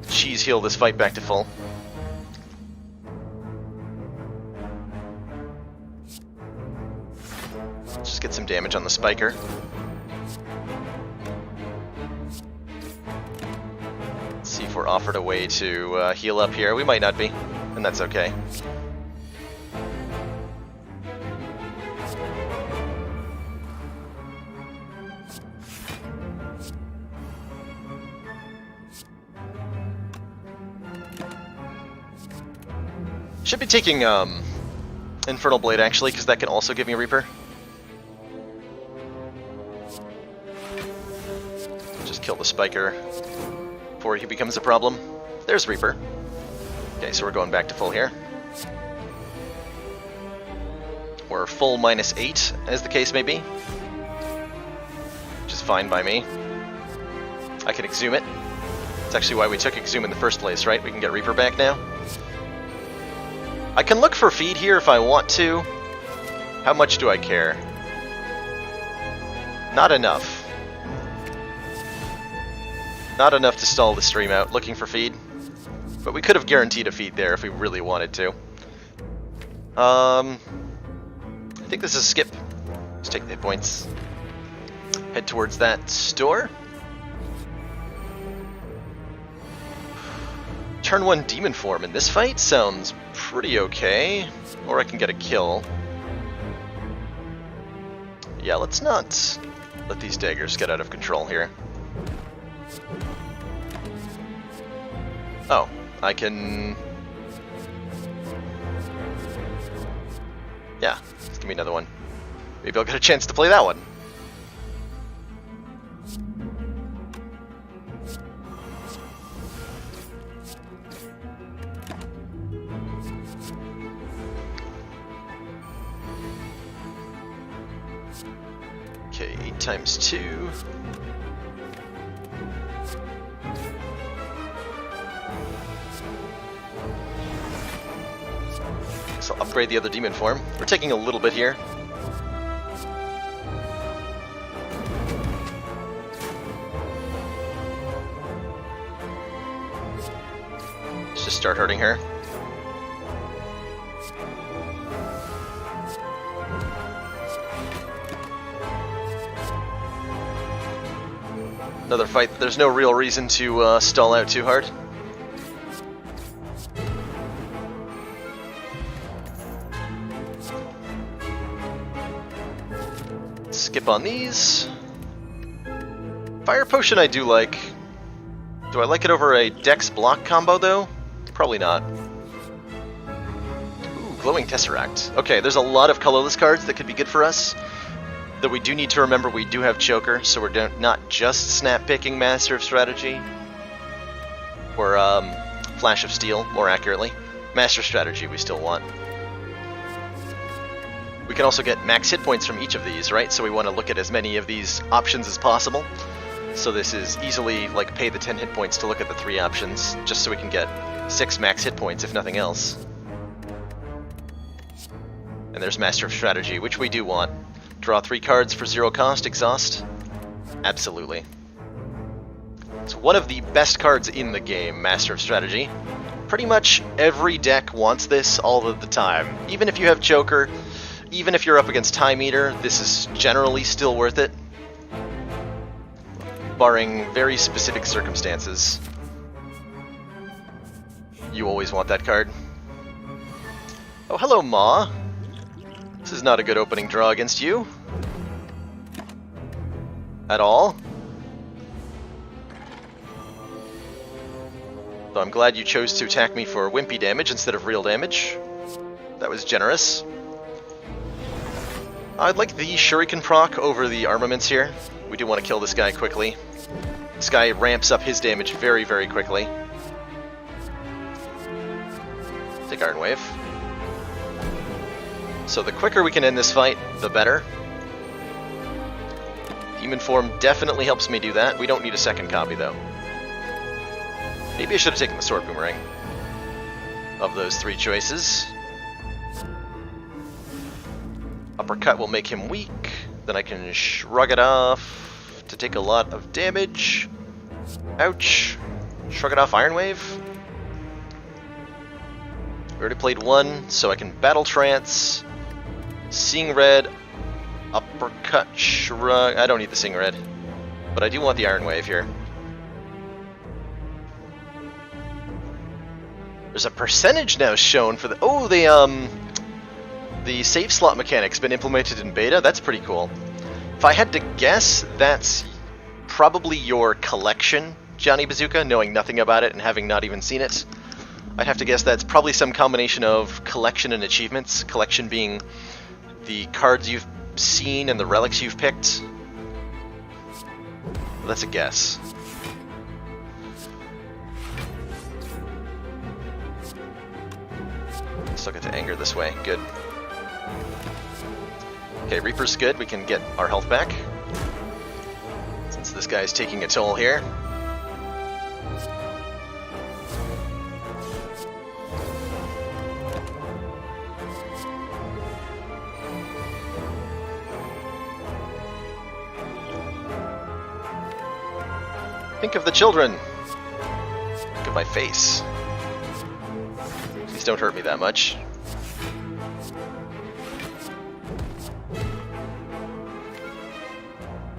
cheese heal this fight back to full. Let's just get some damage on the Spiker. See if we're offered a way to heal up here. We might not be, and that's okay. Should be taking Infernal Blade, actually, because that can also give me Reaper. Just kill the Spiker before he becomes a problem. There's Reaper. Okay, so we're going back to full here. We're full -8, as the case may be. Which is fine by me. I can Exhume it. That's actually why we took Exhume in the first place, right? We can get Reaper back now. I can look for feed here if I want to. How much do I care? Not enough. Not enough to stall the stream out looking for feed. But we could have guaranteed a feed there if we really wanted to. I think this is a skip. Let's take the hit points. Head towards that store. Turn 1 Demon Form in this fight sounds pretty okay. Or I can get a kill. Yeah, let's not let these daggers get out of control here. Oh, I can... Yeah, just give me another one. Maybe I'll get a chance to play that one. Okay, 8 times 2. So I'll upgrade the other demon form. We're taking a little bit here. Let's just start hurting her. Another fight, there's no real reason to stall out too hard. Skip on these. Fire Potion I do like. Do I like it over a Dex block combo though? Probably not. Ooh, Glowing Tesseract. Okay, there's a lot of colorless cards that could be good for us. Though we do need to remember we do have Choker, so we're not just snap picking Master of Strategy. Or Flash of Steel, more accurately. Master Strategy we still want. We can also get max hit points from each of these, right? So we want to look at as many of these options as possible. So this is easily like pay the 10 hit points to look at the 3 options, just so we can get 6 max hit points if nothing else. And there's Master of Strategy, which we do want. Draw 3 cards for 0 cost, exhaust. Absolutely. It's one of the best cards in the game, Master of Strategy. Pretty much every deck wants this all of the time. Even if you have Choker, even if you're up against Time Eater, this is generally still worth it. Barring very specific circumstances. You always want that card. Oh, hello, Ma. This is not a good opening draw against you. At all. Though I'm glad you chose to attack me for wimpy damage instead of real damage. That was generous. I'd like the Shuriken proc over the armaments here. We do want to kill this guy quickly. This guy ramps up his damage very, very quickly. Take Iron Wave. So the quicker we can end this fight, the better. Demon Form definitely helps me do that. We don't need a second copy, though. Maybe I should have taken the Sword Boomerang. Of those 3 choices. Uppercut will make him weak. Then I can shrug it off to take a lot of damage. Ouch. Shrug it off Iron Wave. We already played 1, so I can Battle Trance. Seeing Red. Uppercut, shrug. I don't need the Seeing Red. But I do want the Iron Wave here. There's a percentage now shown for the... Oh, the save slot mechanic's been implemented in beta. That's pretty cool. If I had to guess, that's probably your collection, Johnny Bazooka, knowing nothing about it and having not even seen it. I'd have to guess that's probably some combination of collection and achievements. Collection being the cards you've seen and the relics you've picked. That's a guess. Still get to anger this way. Good. Okay, Reaper's good. We can get our health back. Since this guy's taking a toll here. Think of the children. Look at my face. Please don't hurt me that much.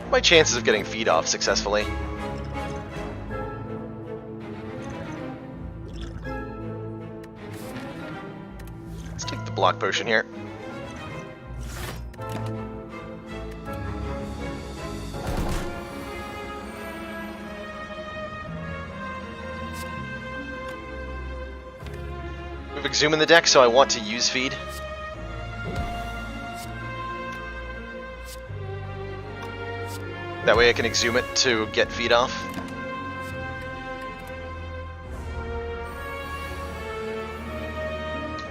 My chances of getting feed off successfully. Let's take the block potion here. We have Exhume in the deck, so I want to use feed. That way I can Exhume it to get feed off.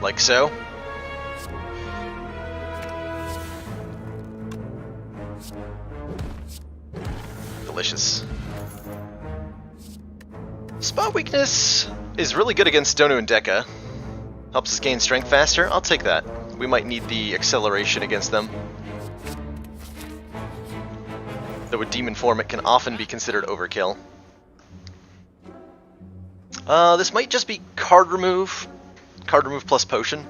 Like so. Delicious. Spot weakness is really good against Donu and Deka. Helps us gain strength faster. I'll take that. We might need the acceleration against them. Though with Demon Form, it can often be considered overkill. This might just be card remove. Card remove plus potion.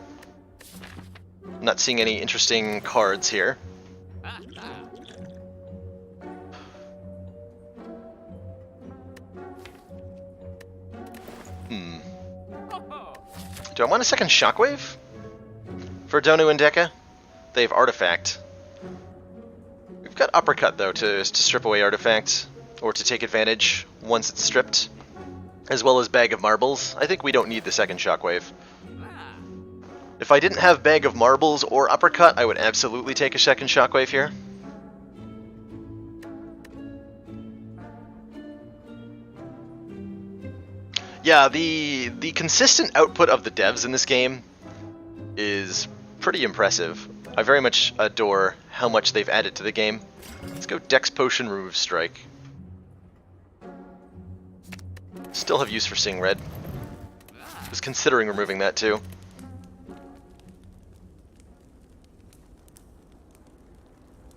I'm not seeing any interesting cards here. Do I want a second Shockwave? For Donu and Deka? They have Artifact. We've got Uppercut, though, to strip away Artifact, or to take advantage once it's stripped, as well as Bag of Marbles. I think we don't need the second Shockwave. If I didn't have Bag of Marbles or Uppercut, I would absolutely take a second Shockwave here. Yeah, the consistent output of the devs in this game is pretty impressive. I very much adore how much they've added to the game. Let's go Dex Potion, remove Strike. Still have use for Sing Red. Was considering removing that too.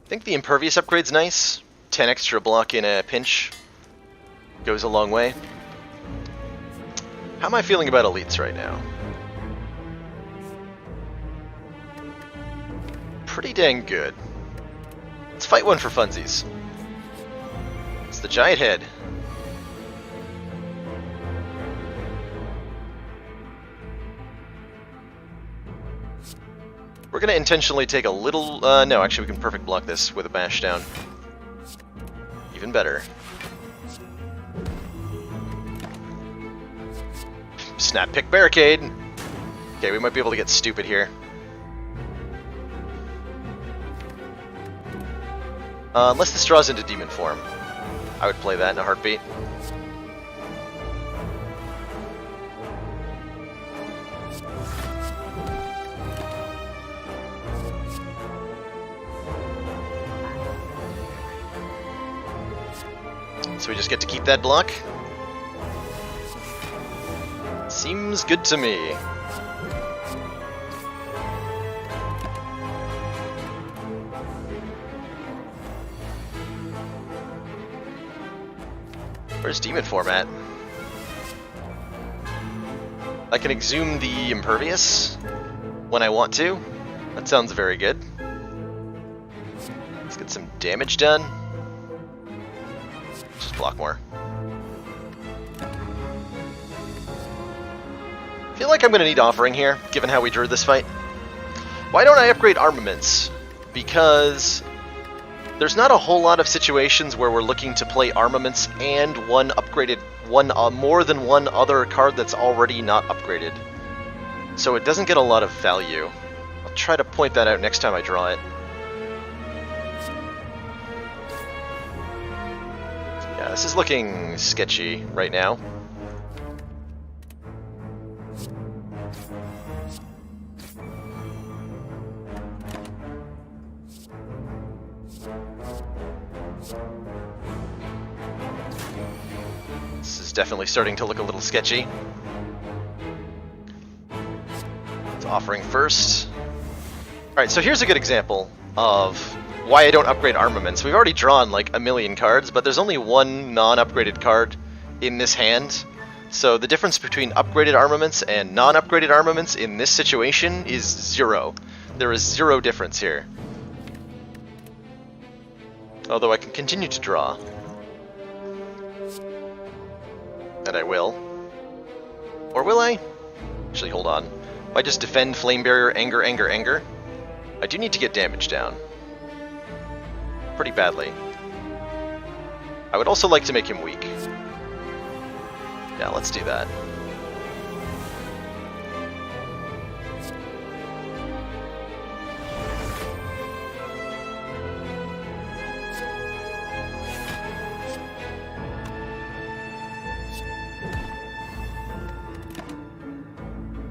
I think the Impervious upgrade's nice. 10 extra block in a pinch goes a long way. How am I feeling about elites right now? Pretty dang good. Let's fight one for funsies. It's the giant head. We're gonna intentionally take a little... no, actually we can perfect block this with a bash down. Even better. Snap Pick Barricade! Okay, we might be able to get stupid here. Unless this draws into Demon Form. I would play that in a heartbeat. So we just get to keep that block? Seems good to me. Where's Demon Form at? I can Exhume the Impervious when I want to. That sounds very good. Let's get some damage done. Just block more. I feel like I'm going to need Offering here, given how we drew this fight. Why don't I upgrade armaments? Because There's not a whole lot of situations where we're looking to play armaments and more than one other card that's already not upgraded. So it doesn't get a lot of value. I'll try to point that out next time I draw it. Yeah, this is looking sketchy right now. This is definitely starting to look a little sketchy. It's offering first. Alright, so here's a good example of why I don't upgrade armaments. We've already drawn like a million cards, but there's only one non-upgraded card in this hand. So the difference between upgraded armaments and non-upgraded armaments in this situation is 0. There is 0 difference here. Although I can continue to draw. And I will. Or will I? Actually, hold on. If I just defend Flame Barrier, Anger, Anger, Anger, I do need to get damage down. Pretty badly. I would also like to make him weak. Yeah, let's do that.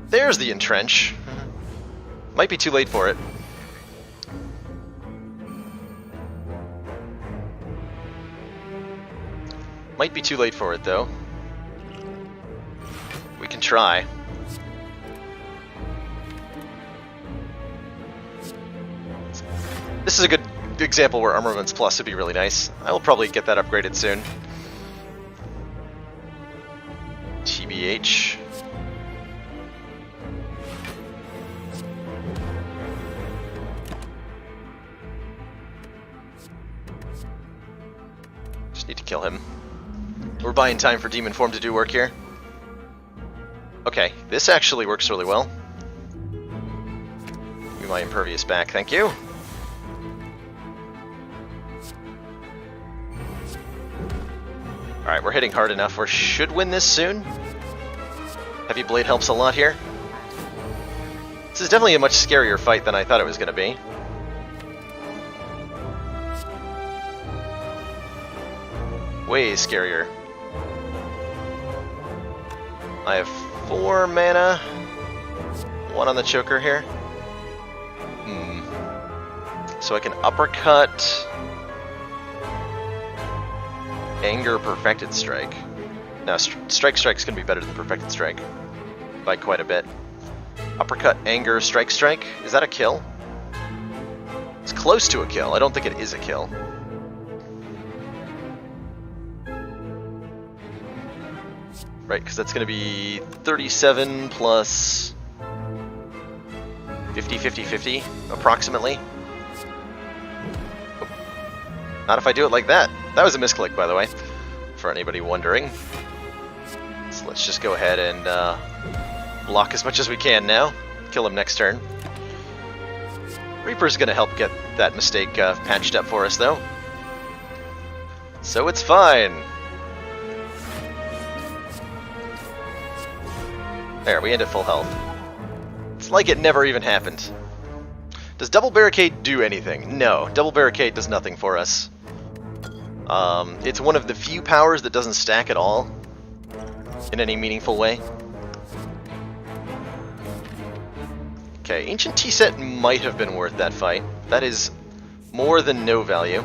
There's the entrench. Might be too late for it. Might be too late for it, though. We can try. This is a good example where Armaments Plus would be really nice. I will probably get that upgraded soon. TBH. Just need to kill him. We're buying time for Demon Form to do work here. Okay, this actually works really well. Give me my Impervious back, thank you. Alright, we're hitting hard enough. We should win this soon. Heavy Blade helps a lot here. This is definitely a much scarier fight than I thought it was going to be. Way scarier. I have 4 mana. 1 on the choker here. So I can uppercut. Anger, Perfected Strike. Now, Strike's gonna be better than Perfected Strike. By quite a bit. Uppercut, Anger, Strike. Is that a kill? It's close to a kill. I don't think it is a kill. Right, because that's going to be 37 plus 50, approximately. Oh. Not if I do it like that. That was a misclick, by the way, for anybody wondering. So let's just go ahead and block as much as we can now. Kill him next turn. Reaper's going to help get that mistake patched up for us, though. So it's fine. There, we end at full health. It's like it never even happened. Does Double Barricade do anything? No, Double Barricade does nothing for us. It's one of the few powers that doesn't stack at all in any meaningful way. Okay, Ancient Tea Set might have been worth that fight. That is more than no value.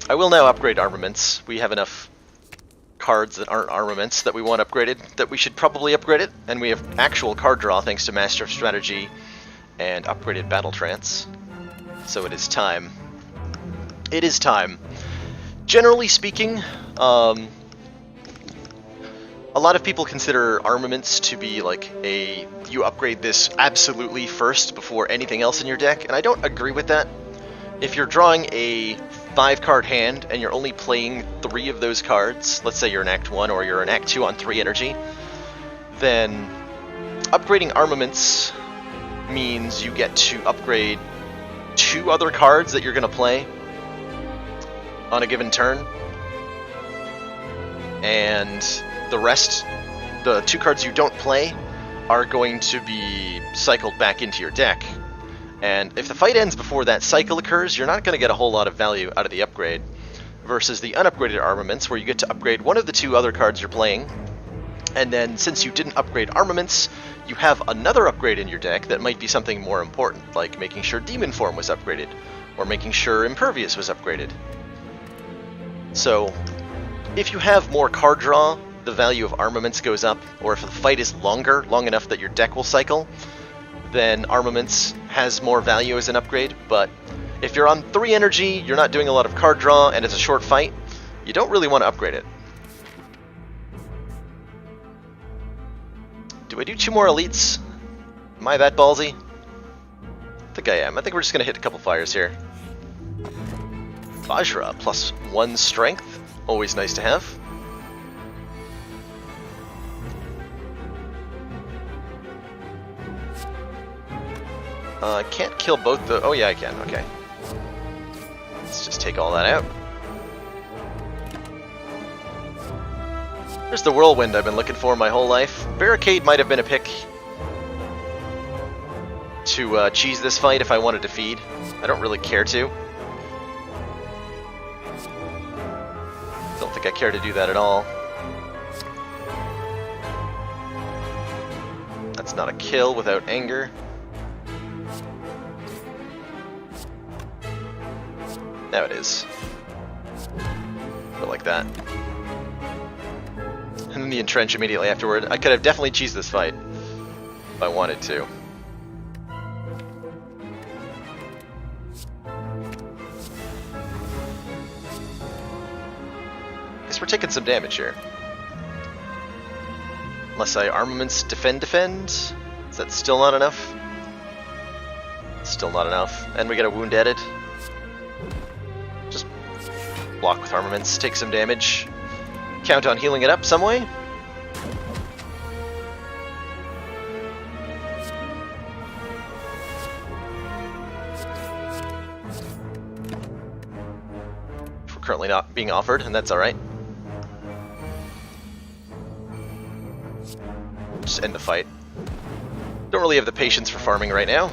I will now upgrade armaments. We have enough cards that aren't armaments that we want upgraded, that we should probably upgrade it, and we have actual card draw thanks to Master of Strategy and upgraded Battle Trance. So it is time. It is time. Generally speaking, a lot of people consider armaments to be like you upgrade this absolutely first before anything else in your deck, and I don't agree with that. If you're drawing a 5-card hand and you're only playing 3 of those cards, let's say you're in Act 1 or you're in Act 2 on 3 energy, then upgrading armaments means you get to upgrade 2 other cards that you're going to play on a given turn, and the rest, the 2 cards you don't play, are going to be cycled back into your deck. And if the fight ends before that cycle occurs, you're not going to get a whole lot of value out of the upgrade, versus the unupgraded armaments, where you get to upgrade one of the 2 other cards you're playing, and then since you didn't upgrade armaments, you have another upgrade in your deck that might be something more important, like making sure Demon Form was upgraded, or making sure Impervious was upgraded. So, if you have more card draw, the value of armaments goes up, or if the fight is long enough that your deck will cycle, then armaments has more value as an upgrade. But if you're on 3 energy, you're not doing a lot of card draw, and it's a short fight, you don't really want to upgrade it. Do I do 2 more elites? Am I that ballsy? I think I am. I think we're just going to hit a couple fires here. Vajra, plus 1 strength. Always nice to have. I can't kill both the... Oh yeah, I can. Okay. Let's just take all that out. There's the Whirlwind I've been looking for my whole life. Barricade might have been a pick to cheese this fight if I wanted to feed. I don't really care to. Don't think I care to do that at all. That's not a kill without anger. Now it is. Go like that. And then the entrench immediately afterward. I could have definitely cheesed this fight if I wanted to. Guess we're taking some damage here. Unless I armaments defend. Is that still not enough? Still not enough. And we get a wound added. Just block with armaments, take some damage. Count on healing it up some way. We're currently not being offered, and that's alright. Just end the fight. Don't really have the patience for farming right now.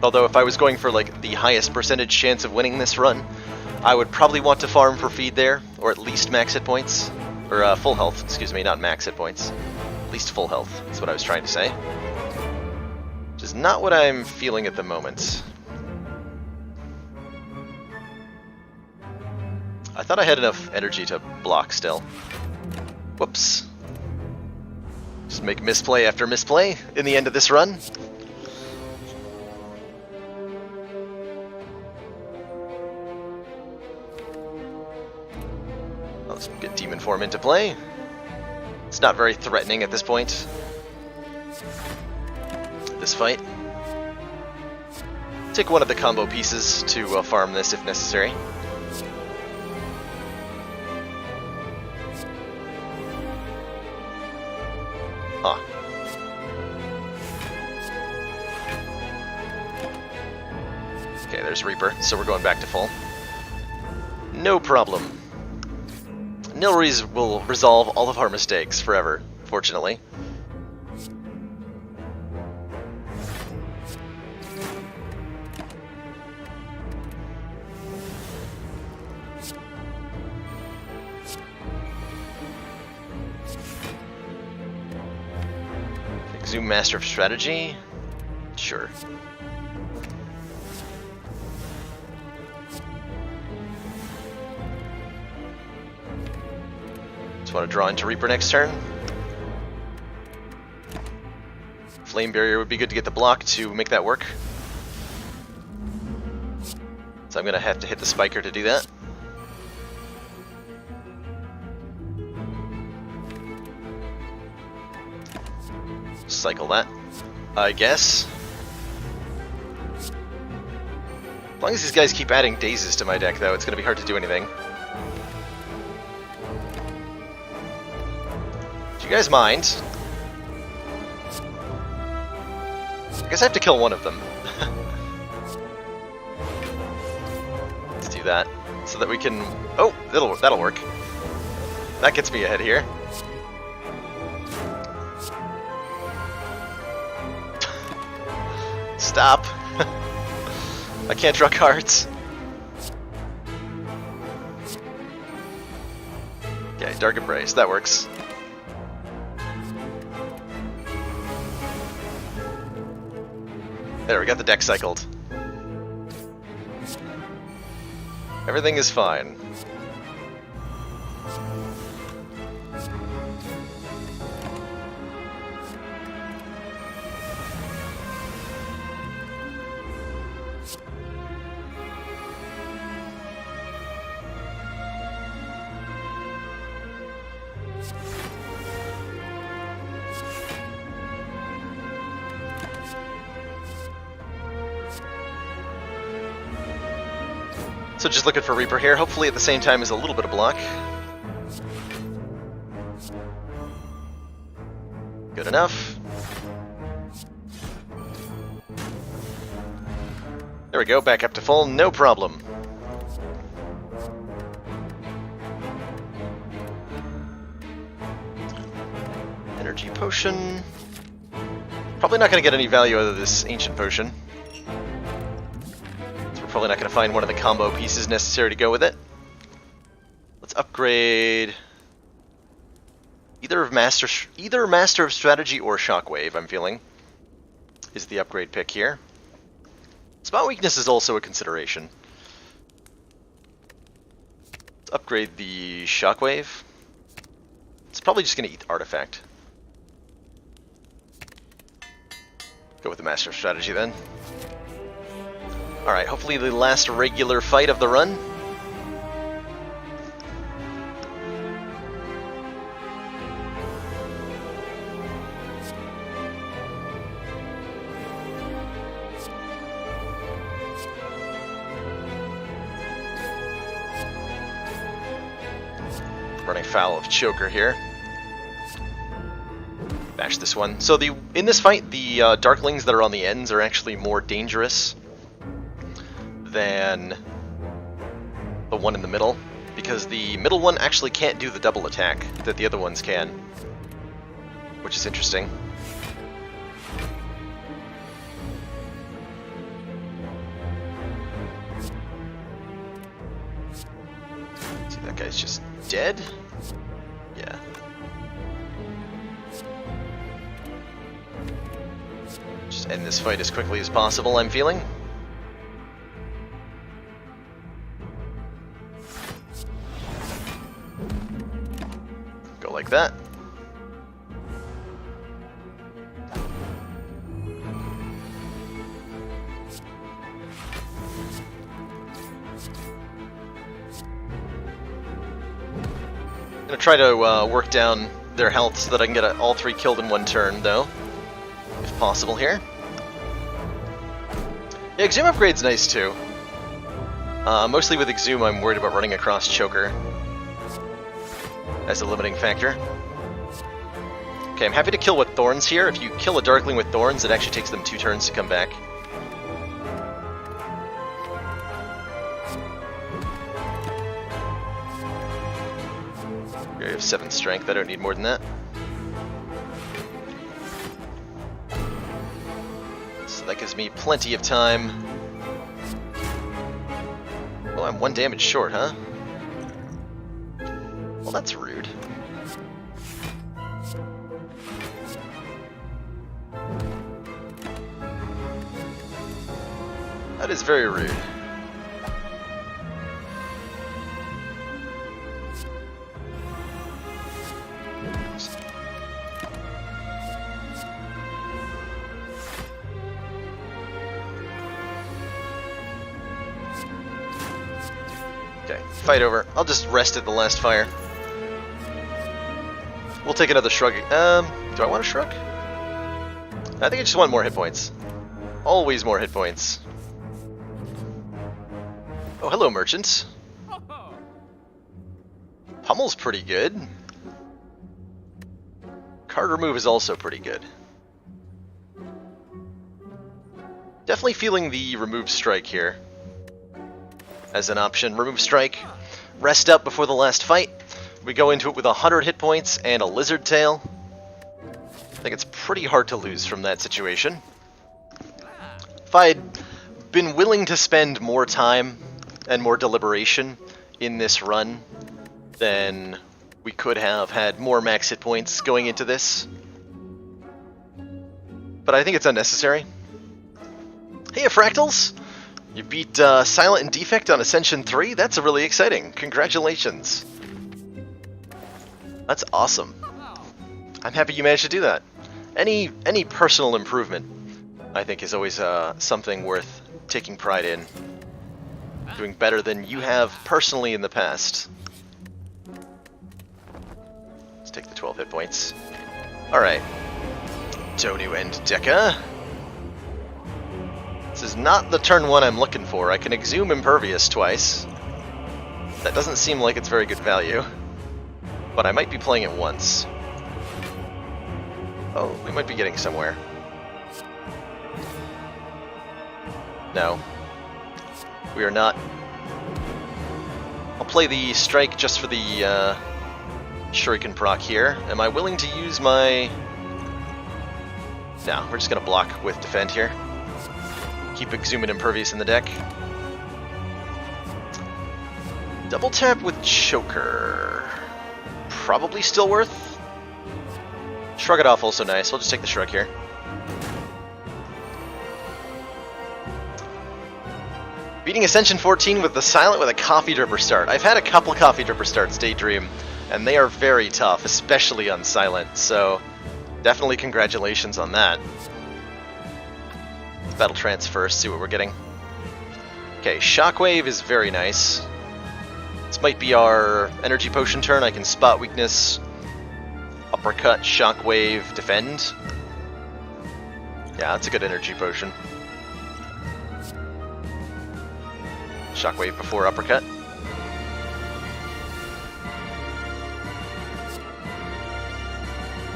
Although if I was going for like the highest percentage chance of winning this run, I would probably want to farm for feed there, or at least max hit points. Or full health, excuse me, not max hit points. At least full health, that's what I was trying to say. Which is not what I'm feeling at the moment. I thought I had enough energy to block still. Whoops. Just make misplay after misplay in the end of this run. Let's get Demon Form into play. It's not very threatening at this point. This fight. Take one of the combo pieces to farm this if necessary. Huh. Okay, there's Reaper, so we're going back to full. No problem. Nilries will resolve all of our mistakes forever, fortunately. Zoom Master of Strategy? Sure. Want to draw into Reaper next turn. Flame Barrier would be good to get the block to make that work. So I'm going to have to hit the Spiker to do that. Cycle that, I guess. As long as these guys keep adding dazes to my deck, though, it's going to be hard to do anything. Do you guys mind? I guess I have to kill one of them. Let's do that so that we can. Oh, that'll work. That gets me ahead here. Stop. I can't draw cards. Okay, Dark Embrace. That works. There, we got the deck cycled. Everything is fine. So just looking for Reaper here, hopefully at the same time as a little bit of block. Good enough. There we go, back up to full, no problem. Energy potion. Probably not going to get any value out of this ancient potion. Probably not going to find one of the combo pieces necessary to go with it. Let's upgrade either Master of Strategy or Shockwave, I'm feeling, is the upgrade pick here. Spot weakness is also a consideration. Let's upgrade the Shockwave. It's probably just going to eat Artifact. Go with the Master of Strategy then. Alright, hopefully the last regular fight of the run. Running foul of Choker here. Bash this one. So in this fight, the Darklings that are on the ends are actually more dangerous than the one in the middle, because the middle one actually can't do the double attack that the other ones can, which is interesting. See, that guy's just dead? Yeah. Just end this fight as quickly as possible, I'm feeling. Like that. I'm gonna try to work down their health so that I can get all three killed in one turn, though, if possible here. Yeah, Exhume upgrade's nice too. Mostly with Exhume, I'm worried about running across Choker as a limiting factor. Okay, I'm happy to kill with Thorns here. If you kill a Darkling with Thorns, it actually takes them 2 turns to come back. Here you have 7 strength, I don't need more than that. So that gives me plenty of time. Oh, I'm 1 damage short, huh? Well, that's rude. That is very rude. Okay, fight over. I'll just rest at the last fire. We'll take another shrug. Do I want a shrug? I think I just want more hit points. Always more hit points. Oh, hello, merchant. Pummel's pretty good. Card remove is also pretty good. Definitely feeling the remove strike here. as an option. Remove strike, rest up before the last fight. We go into it with 100 hit points and a lizard tail. I think it's pretty hard to lose from that situation. If I'd been willing to spend more time and more deliberation in this run, then we could have had more max hit points going into this. But I think it's unnecessary. Hey, Fractals! You beat Silent and Defect on Ascension 3? That's really exciting. Congratulations. That's awesome. I'm happy you managed to do that. Any personal improvement, I think, is always something worth taking pride in. Doing better than you have personally in the past. Let's take the 12 hit points. Alright. Donu and Deka. This is not the turn 1 I'm looking for. I can exhume Impervious twice. That doesn't seem like it's very good value. But I might be playing it once. Oh, we might be getting somewhere. No. We are not. I'll play the strike just for the Shuriken proc here. Am I willing to use my... No, we're just going to block with defend here. Keep Exhume and Impervious in the deck. Double tap with Choker. Probably still worth. Shrug it off also nice. We'll just take the shrug here. Beating Ascension 14 with the Silent with a Coffee Dripper start. I've had a couple Coffee Dripper starts, Daydream, and they are very tough, especially on Silent, so definitely congratulations on that. Let's Battle Trance first, see what we're getting. Okay, Shockwave is very nice. This might be our Energy Potion turn. I can Spot Weakness, Uppercut, Shockwave, Defend. Yeah, that's a good Energy Potion. Shockwave before Uppercut.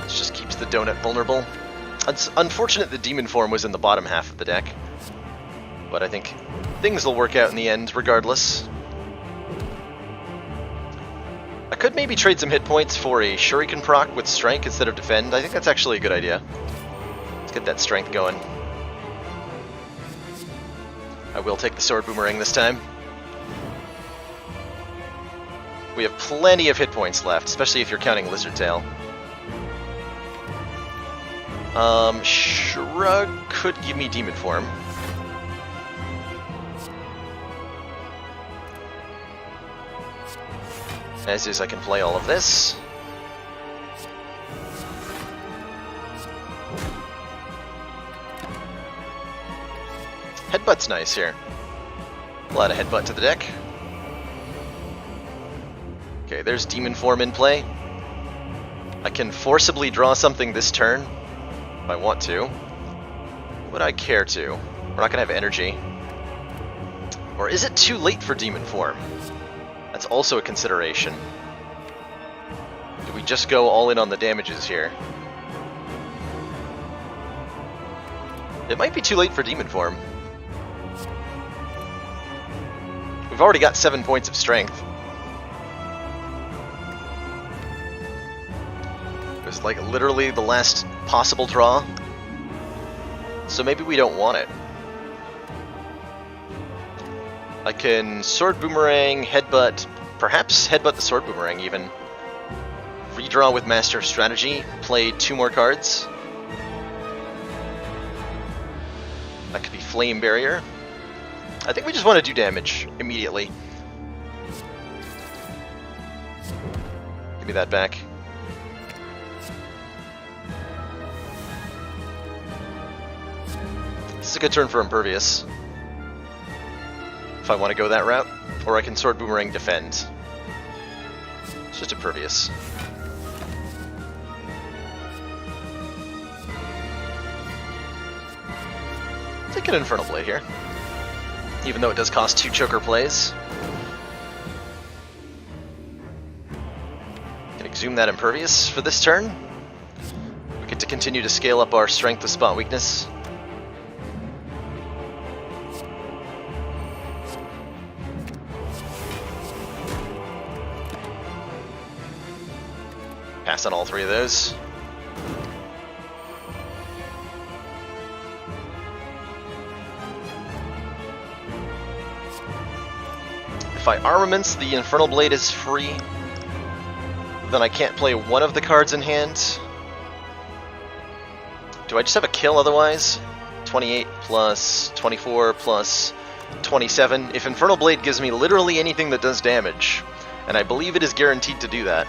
This just keeps the Donut vulnerable. It's unfortunate the Demon form was in the bottom half of the deck, but I think things will work out in the end regardless. I could maybe trade some hit points for a Shuriken proc with Strength instead of Defend. I think that's actually a good idea. Let's get that Strength going. I will take the Sword Boomerang this time. We have plenty of hit points left, especially if you're counting Lizard Tail. Shrug could give me Demon Form. As is, I can play all of this. Headbutt's nice here. We'll add a Headbutt to the deck. Okay, there's Demon Form in play. I can forcibly draw something this turn, if I want to. Would I care to? We're not going to have energy. Or is it too late for Demon Form? That's also a consideration. Do we just go all in on the damages here? It might be too late for Demon Form. We've already got 7 points of strength. It was like literally the last possible draw. So maybe we don't want it. I can Sword Boomerang, Headbutt, perhaps Headbutt the Sword Boomerang even. Redraw with Master of Strategy, play 2 more cards. That could be Flame Barrier. I think we just want to do damage immediately. Give me that back. This is a good turn for Impervious, if I want to go that route, or I can Sword Boomerang Defend. It's just Impervious. Take an Infernal Blade here, even though it does cost 2 Choker plays. Can exhume that Impervious for this turn. We get to continue to scale up our Strength with Spot Weakness. Pass on all 3 of those. If I armaments, the Infernal Blade is free. Then I can't play one of the cards in hand. Do I just have a kill otherwise? 28 plus 24 plus 27. If Infernal Blade gives me literally anything that does damage, and I believe it is guaranteed to do that.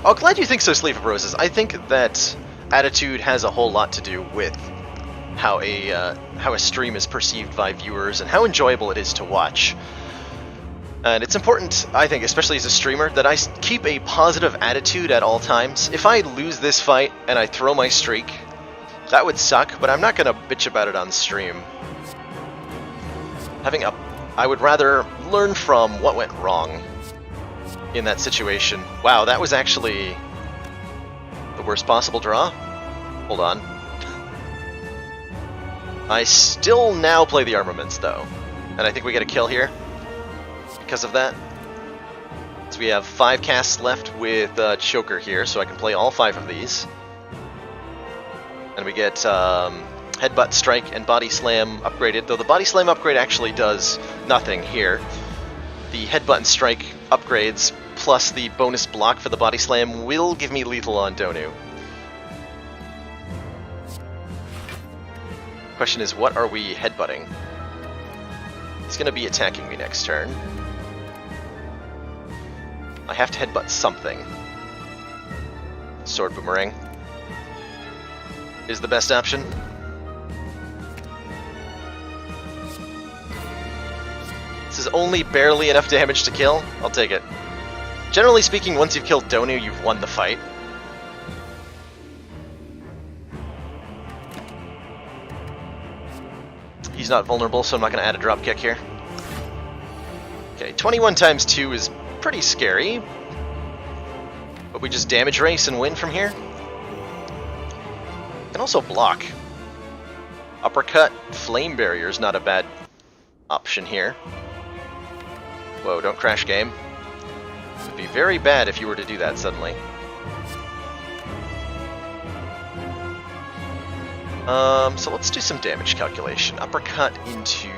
Oh, glad you think so, Sleeve of Roses. I think that attitude has a whole lot to do with how a stream is perceived by viewers and how enjoyable it is to watch. And it's important, I think, especially as a streamer, that I keep a positive attitude at all times. If I lose this fight and I throw my streak, that would suck, but I'm not going to bitch about it on stream. I would rather learn from what went wrong in that situation. Wow, that was actually the worst possible draw? Hold on. I still now play the armaments, though. And I think we get a kill here because of that. So we have 5 casts left with Choker here, so I can play all 5 of these. And we get Headbutt, Strike, and Body Slam upgraded, though the Body Slam upgrade actually does nothing here. The Headbutt and Strike upgrades, plus the bonus block for the Body Slam, will give me lethal on Donu. Question is, what are we headbutting? He's going to be attacking me next turn. I have to headbutt something. Sword Boomerang is the best option. This is only barely enough damage to kill. I'll take it. Generally speaking, once you've killed Donu, you've won the fight. He's not vulnerable, so I'm not going to add a drop kick here. Okay, 21 times 2 is pretty scary. But we just damage race and win from here. Can also block. Uppercut, Flame Barrier is not a bad option here. Whoa, don't crash game. It would be very bad if you were to do that suddenly. So let's do some damage calculation. Uppercut into...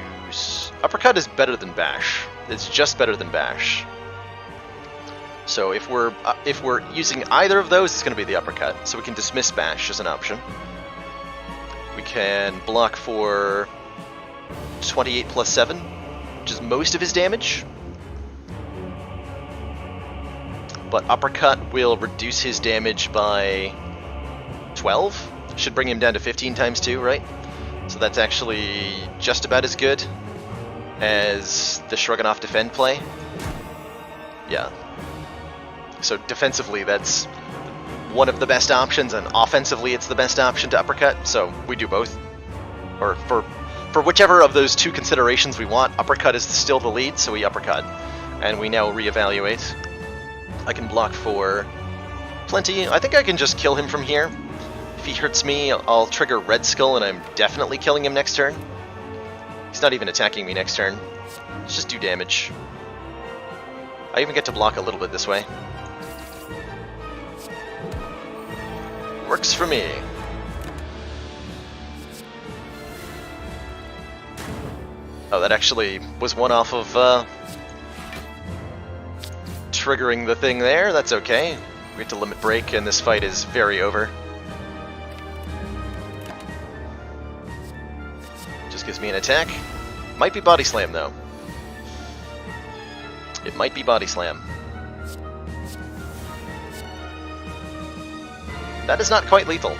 Uppercut is better than Bash. It's just better than Bash. So if we're using either of those, it's going to be the Uppercut. So we can dismiss Bash as an option. We can block for 28 plus 7, which is most of his damage. But Uppercut will reduce his damage by 12. Should bring him down to 15 times 2, right? So that's actually just about as good as the Stroganoff defend play. Yeah. So defensively, that's one of the best options, and offensively, it's the best option to uppercut. So we do both. Or for whichever of those 2 considerations we want, uppercut is still the lead, so we uppercut. And we now reevaluate. I can block for plenty. I think I can just kill him from here. If he hurts me, I'll trigger Red Skull, and I'm definitely killing him next turn. He's not even attacking me next turn. Let's just do damage. I even get to block a little bit this way. Works for me. Oh, that actually was one off of triggering the thing there. That's okay. We get to limit break, and this fight is very over. Just gives me an attack. Might be Body Slam, though. It might be Body Slam. That is not quite lethal.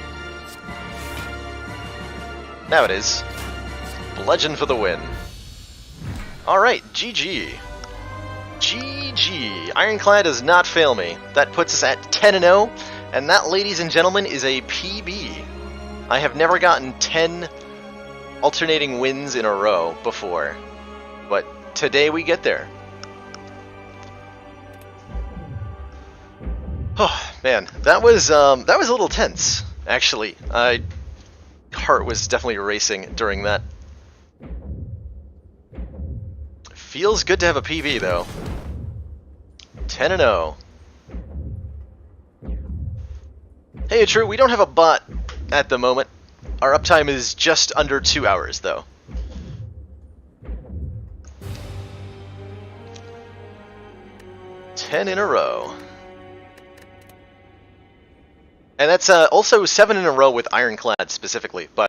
Now it is. Bludgeon for the win. Alright, GG. GG. Ironclad does not fail me. That puts us at 10-0, and that, ladies and gentlemen, is a PB. I have never gotten 10 alternating wins in a row before, but today we get there. Oh man, that was a little tense, actually. Heart was definitely racing during that. Feels good to have a PB though. 10-0. Hey, true, we don't have a bot at the moment. Our uptime is just under 2 hours, though. Ten in a row. And that's also 7 in a row with Ironclad specifically, but